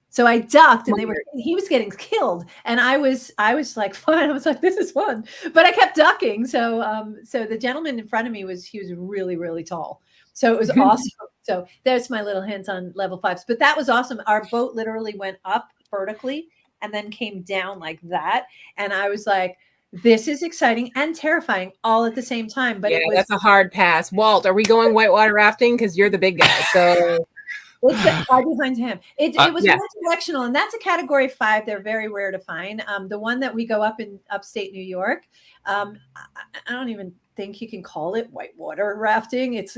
So I ducked, and he was getting killed, and I was like, fine. I was like, this is fun, but I kept ducking. So the gentleman in front of me he was really, really tall. So it was awesome. So there's my little hint on level 5s, but that was awesome. Our boat literally went up vertically and then came down like that. And I was like, this is exciting and terrifying all at the same time. But
that's a hard pass. Walt, are we going whitewater rafting? Because you're the big guy. So
it's right behind him. It was directional, and that's a category 5. They're very rare to find. The one that we go up in upstate New York, I don't even think you can call it whitewater rafting. It's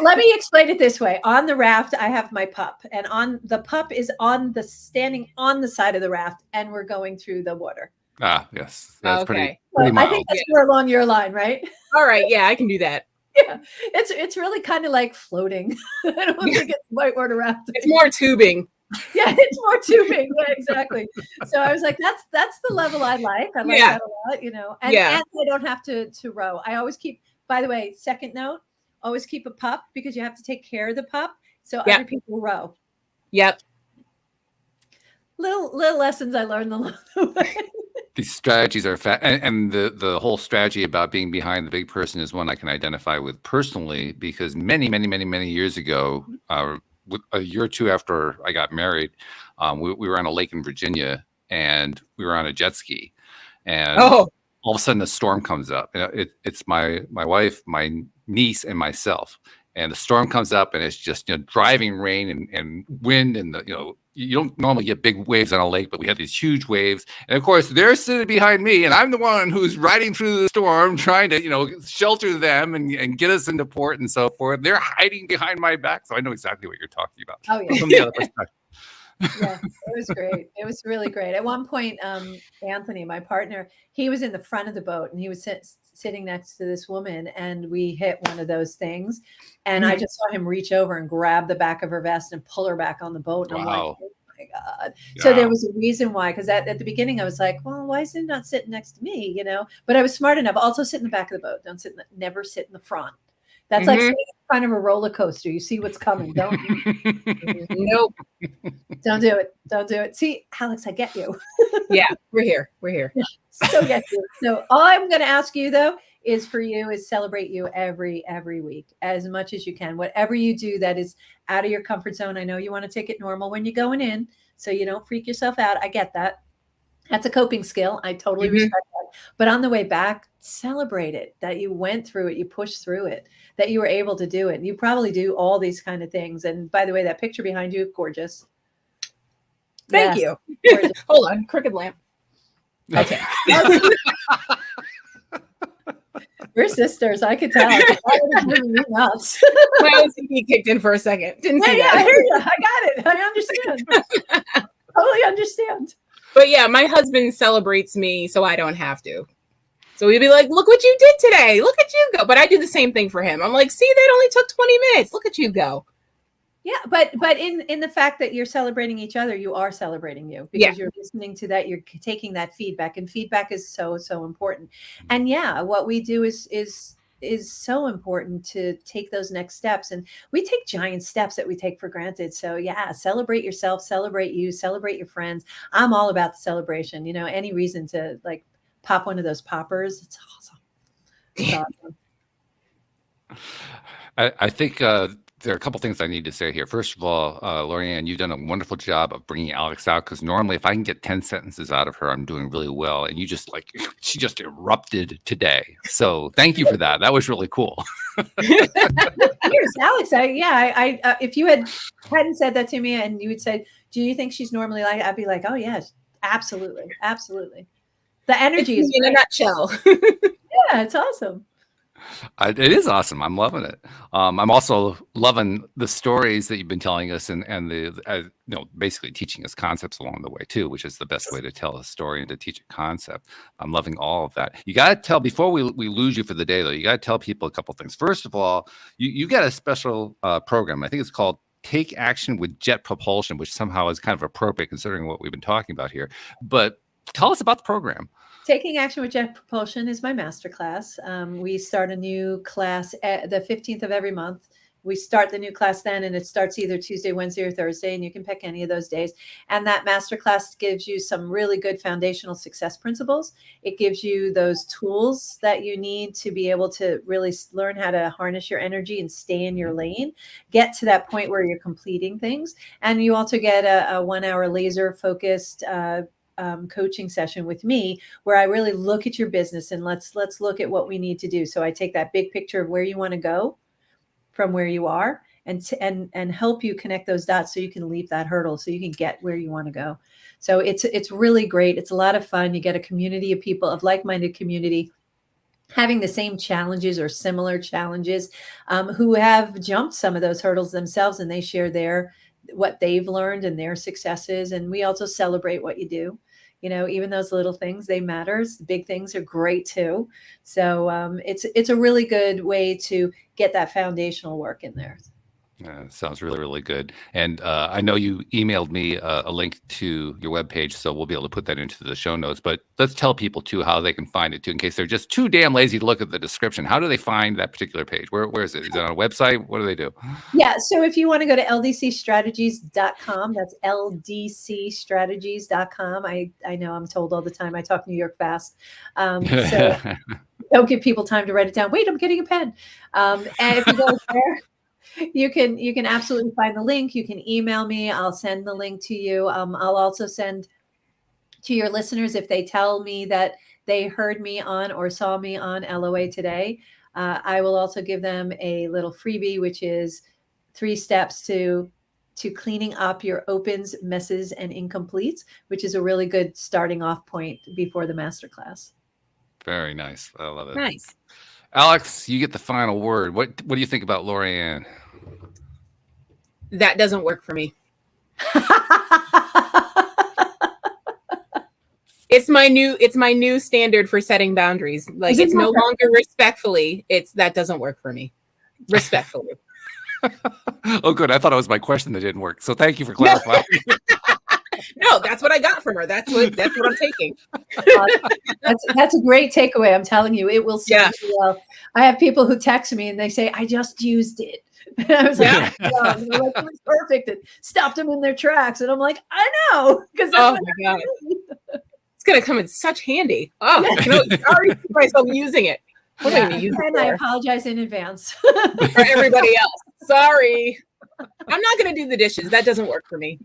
let me explain it this way. On the raft, I have my pup, and the pup is standing on the side of the raft, and we're going through the water.
Ah, yes, that's pretty
mild. I think that's more along your line, right?
All right, yeah, I can do that.
Yeah, it's really kind of like floating. I don't think it's whitewater rafting.
It's more tubing.
Yeah, it's more tubing. Yeah, exactly. So I was like, that's the level I like. I like that a lot, and I don't have to row. I always keep, by the way, second note, always keep a pup, because you have to take care of the pup. So other people row.
Yep.
Little lessons I learned along the way.
These strategies are and the whole strategy about being behind the big person is one I can identify with personally, because many years ago, a year or two after I got married, we were on a lake in Virginia, and we were on a jet ski, and all of a sudden a storm comes up. It's my wife, my niece, and myself, and the storm comes up, and it's just driving rain and wind, and you don't normally get big waves on a lake, but we had these huge waves. And of course, they're sitting behind me, and I'm the one who's riding through the storm, trying to, shelter them and get us into port and so forth. They're hiding behind my back. So I know exactly what you're talking about.
Oh, yeah.
From the other perspective.
Yeah, it was great. It was really great. At one point, Anthony, my partner, he was in the front of the boat, and he was sitting next to this woman, and we hit one of those things, and I just saw him reach over and grab the back of her vest and pull her back on the boat. And I'm like, oh my God. Yeah. So there was a reason why, because at the beginning I was like, well, why is he not sitting next to me? But I was smart enough. Also sit in the back of the boat. Never sit in the front. That's like kind of a roller coaster. You see what's coming, don't you? Nope. Don't do it. Don't do it. See, Alex, I get you.
Yeah, we're here. Yeah,
so get you. So all I'm going to ask you, though, is for you is celebrate you every week as much as you can. Whatever you do that is out of your comfort zone. I know you want to take it normal when you're going in, so you don't freak yourself out. I get that. That's a coping skill. I totally respect that. But on the way back, celebrate it, that you went through it, you pushed through it, that you were able to do it. You probably do all these kind of things. And by the way, that picture behind you, gorgeous.
Thank you. Hold on, crooked lamp.
Okay. We're sisters. I could tell. Nuts.
My OCD kicked in for a second. Didn't see that.
I hear you. I got it. I understand. Totally understand.
But yeah, my husband celebrates me so I don't have to. So he'd be like, look what you did today. Look at you go. But I do the same thing for him. I'm like, see, that only took 20 minutes. Look at you go.
Yeah, but in the fact that you're celebrating each other, you are celebrating you, because you're listening to that, you're taking that feedback, and feedback is so important. And yeah, what we do is so important to take those next steps, and we take giant steps that we take for granted. So yeah, celebrate yourself, celebrate you, celebrate your friends. I'm all about the celebration. You know, any reason to like pop one of those poppers, it's awesome. It's awesome.
I think there are a couple things I need to say here. First of all, Lorianne, you've done a wonderful job of bringing Alex out, because normally if I can get 10 sentences out of her, I'm doing really well. And you just she just erupted today. So thank you for that. That was really cool.
Here's Alex. If you hadn't said that to me and you would say, do you think she's normally like, I'd be like, oh yes, absolutely. Absolutely. The energy is
in a nutshell.
Yeah, it's awesome.
It is awesome. I'm loving it. I'm also loving the stories that you've been telling us, and the basically teaching us concepts along the way too, which is the best way to tell a story and to teach a concept. I'm loving all of that. You got to tell, before we lose you for the day though, you got to tell people a couple things. First of all, you got a special program. I think it's called Take Action with Jet Propulsion, which somehow is kind of appropriate considering what we've been talking about here. But tell us about the program.
Taking Action with Jet Propulsion is my masterclass. We start a new class at the 15th of every month. We start the new class then, and it starts either Tuesday, Wednesday, or Thursday, and you can pick any of those days. And that masterclass gives you some really good foundational success principles. It gives you those tools that you need to be able to really learn how to harness your energy and stay in your lane, get to that point where you're completing things. And you also get a 1 hour laser focused coaching session with me, where I really look at your business and let's look at what we need to do. So I take that big picture of where you want to go from where you are, and help you connect those dots so you can leap that hurdle, so you can get where you want to go. So it's really great. It's a lot of fun. You get a community of people, of like-minded community, having the same challenges or similar challenges, who have jumped some of those hurdles themselves, and they share what they've learned and their successes. And we also celebrate what you do. You know, even those little things, they matter. The big things are great too. So it's a really good way to get that foundational work in there.
Sounds really, really good. And I know you emailed me a link to your webpage, so we'll be able to put that into the show notes. But let's tell people too how they can find it too, in case they're just too damn lazy to look at the description. How do they find that particular page? Where is it? Is it on a website? What do they do?
Yeah, so if you want to go to ldcstrategies.com, that's ldcstrategies.com. I know I'm told all the time I talk New York fast. So don't give people time to write it down. Wait, I'm getting a pen. And if you go there, you can absolutely find the link. You can email me. I'll send the link to you. I'll also send to your listeners, if they tell me that they heard me on or saw me on LOA today, I will also give them a little freebie, which is 3 steps to cleaning up your opens, messes, and incompletes, which is a really good starting off point before the masterclass.
Very nice. I love it.
Nice.
Alex, you get the final word. What do you think about Lorianne?
That doesn't work for me. It's my new standard for setting boundaries. Like, it's no longer respectfully. It's that doesn't work for me. Respectfully.
Oh, good. I thought it was my question that didn't work. So thank you for clarifying.
No, that's what I got from her. That's what I'm taking.
That's a great takeaway. I'm telling you, it will serve you well. I have people who text me and they say, I just used it. And I was like, oh, and they're like, it was perfect. And stopped them in their tracks. And I'm like, I know. Because
oh my God. It's going to come in such handy. Oh, I already see myself using it.
And I apologize in advance.
For everybody else. Sorry. I'm not going to do the dishes. That doesn't work for me.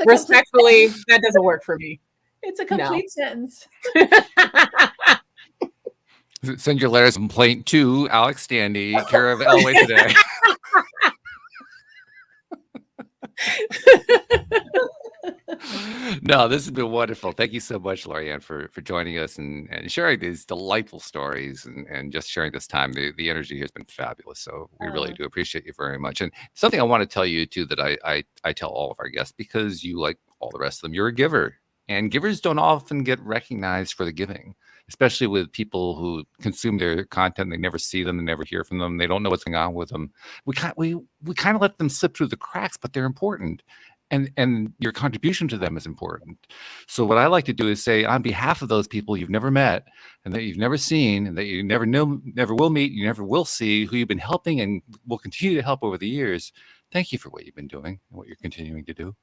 Respectfully,
that doesn't work for me.
It's a complete sentence.
Send your letters of complaint to Alex Standy, care of LOA Today. No, this has been wonderful. Thank you so much, Lorianne, for joining us and sharing these delightful stories and just sharing this time. The energy has been fabulous. So we really do appreciate you very much. And something I want to tell you too that I tell all of our guests, because you, like all the rest of them, you're a giver. And givers don't often get recognized for the giving, especially with people who consume their content. They never see them, they never hear from them, they don't know what's going on with them. We kind of let them slip through the cracks, but they're important. And your contribution to them is important. So what I like to do is say, on behalf of those people you've never met and that you've never seen and that you never will meet, you never will see, who you've been helping and will continue to help over the years, thank you for what you've been doing and what you're continuing to do.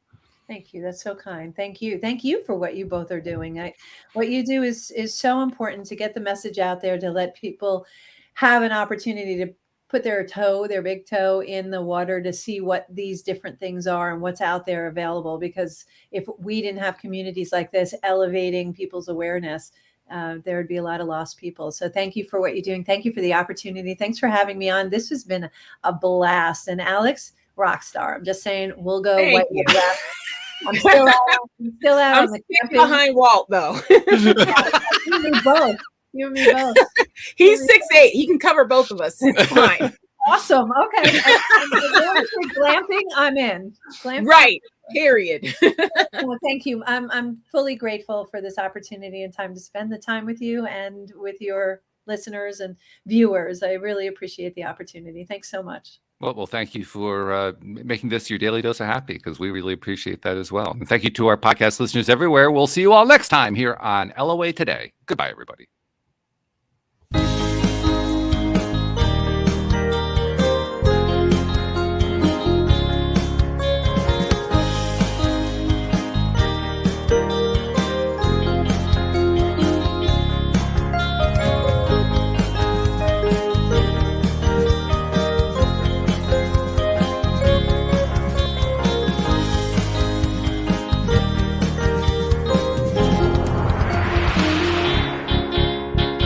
Thank you. That's so kind. Thank you. Thank you for what you both are doing. What you do is so important to get the message out there, to let people have an opportunity to put their big toe in the water to see what these different things are and what's out there available. Because if we didn't have communities like this elevating people's awareness, there would be a lot of lost people. So thank you for what you're doing. Thank you for the opportunity. Thanks for having me on. This has been a blast. And Alex, rock star. I'm just saying, we'll go. I'm still out.
I'm behind Walt though.
You and me both. You and me both.
He's 6'8". He can cover both of us. It's fine.
Awesome. Okay. Glamping, I'm in. Glamping.
Right. Period.
Well, thank you. I'm fully grateful for this opportunity and time to spend the time with you and with your listeners and viewers. I really appreciate the opportunity. Thanks so much.
Well, thank you for making this your daily dose of happy, because we really appreciate that as well. And thank you to our podcast listeners everywhere. We'll see you all next time here on LOA Today. Goodbye, everybody.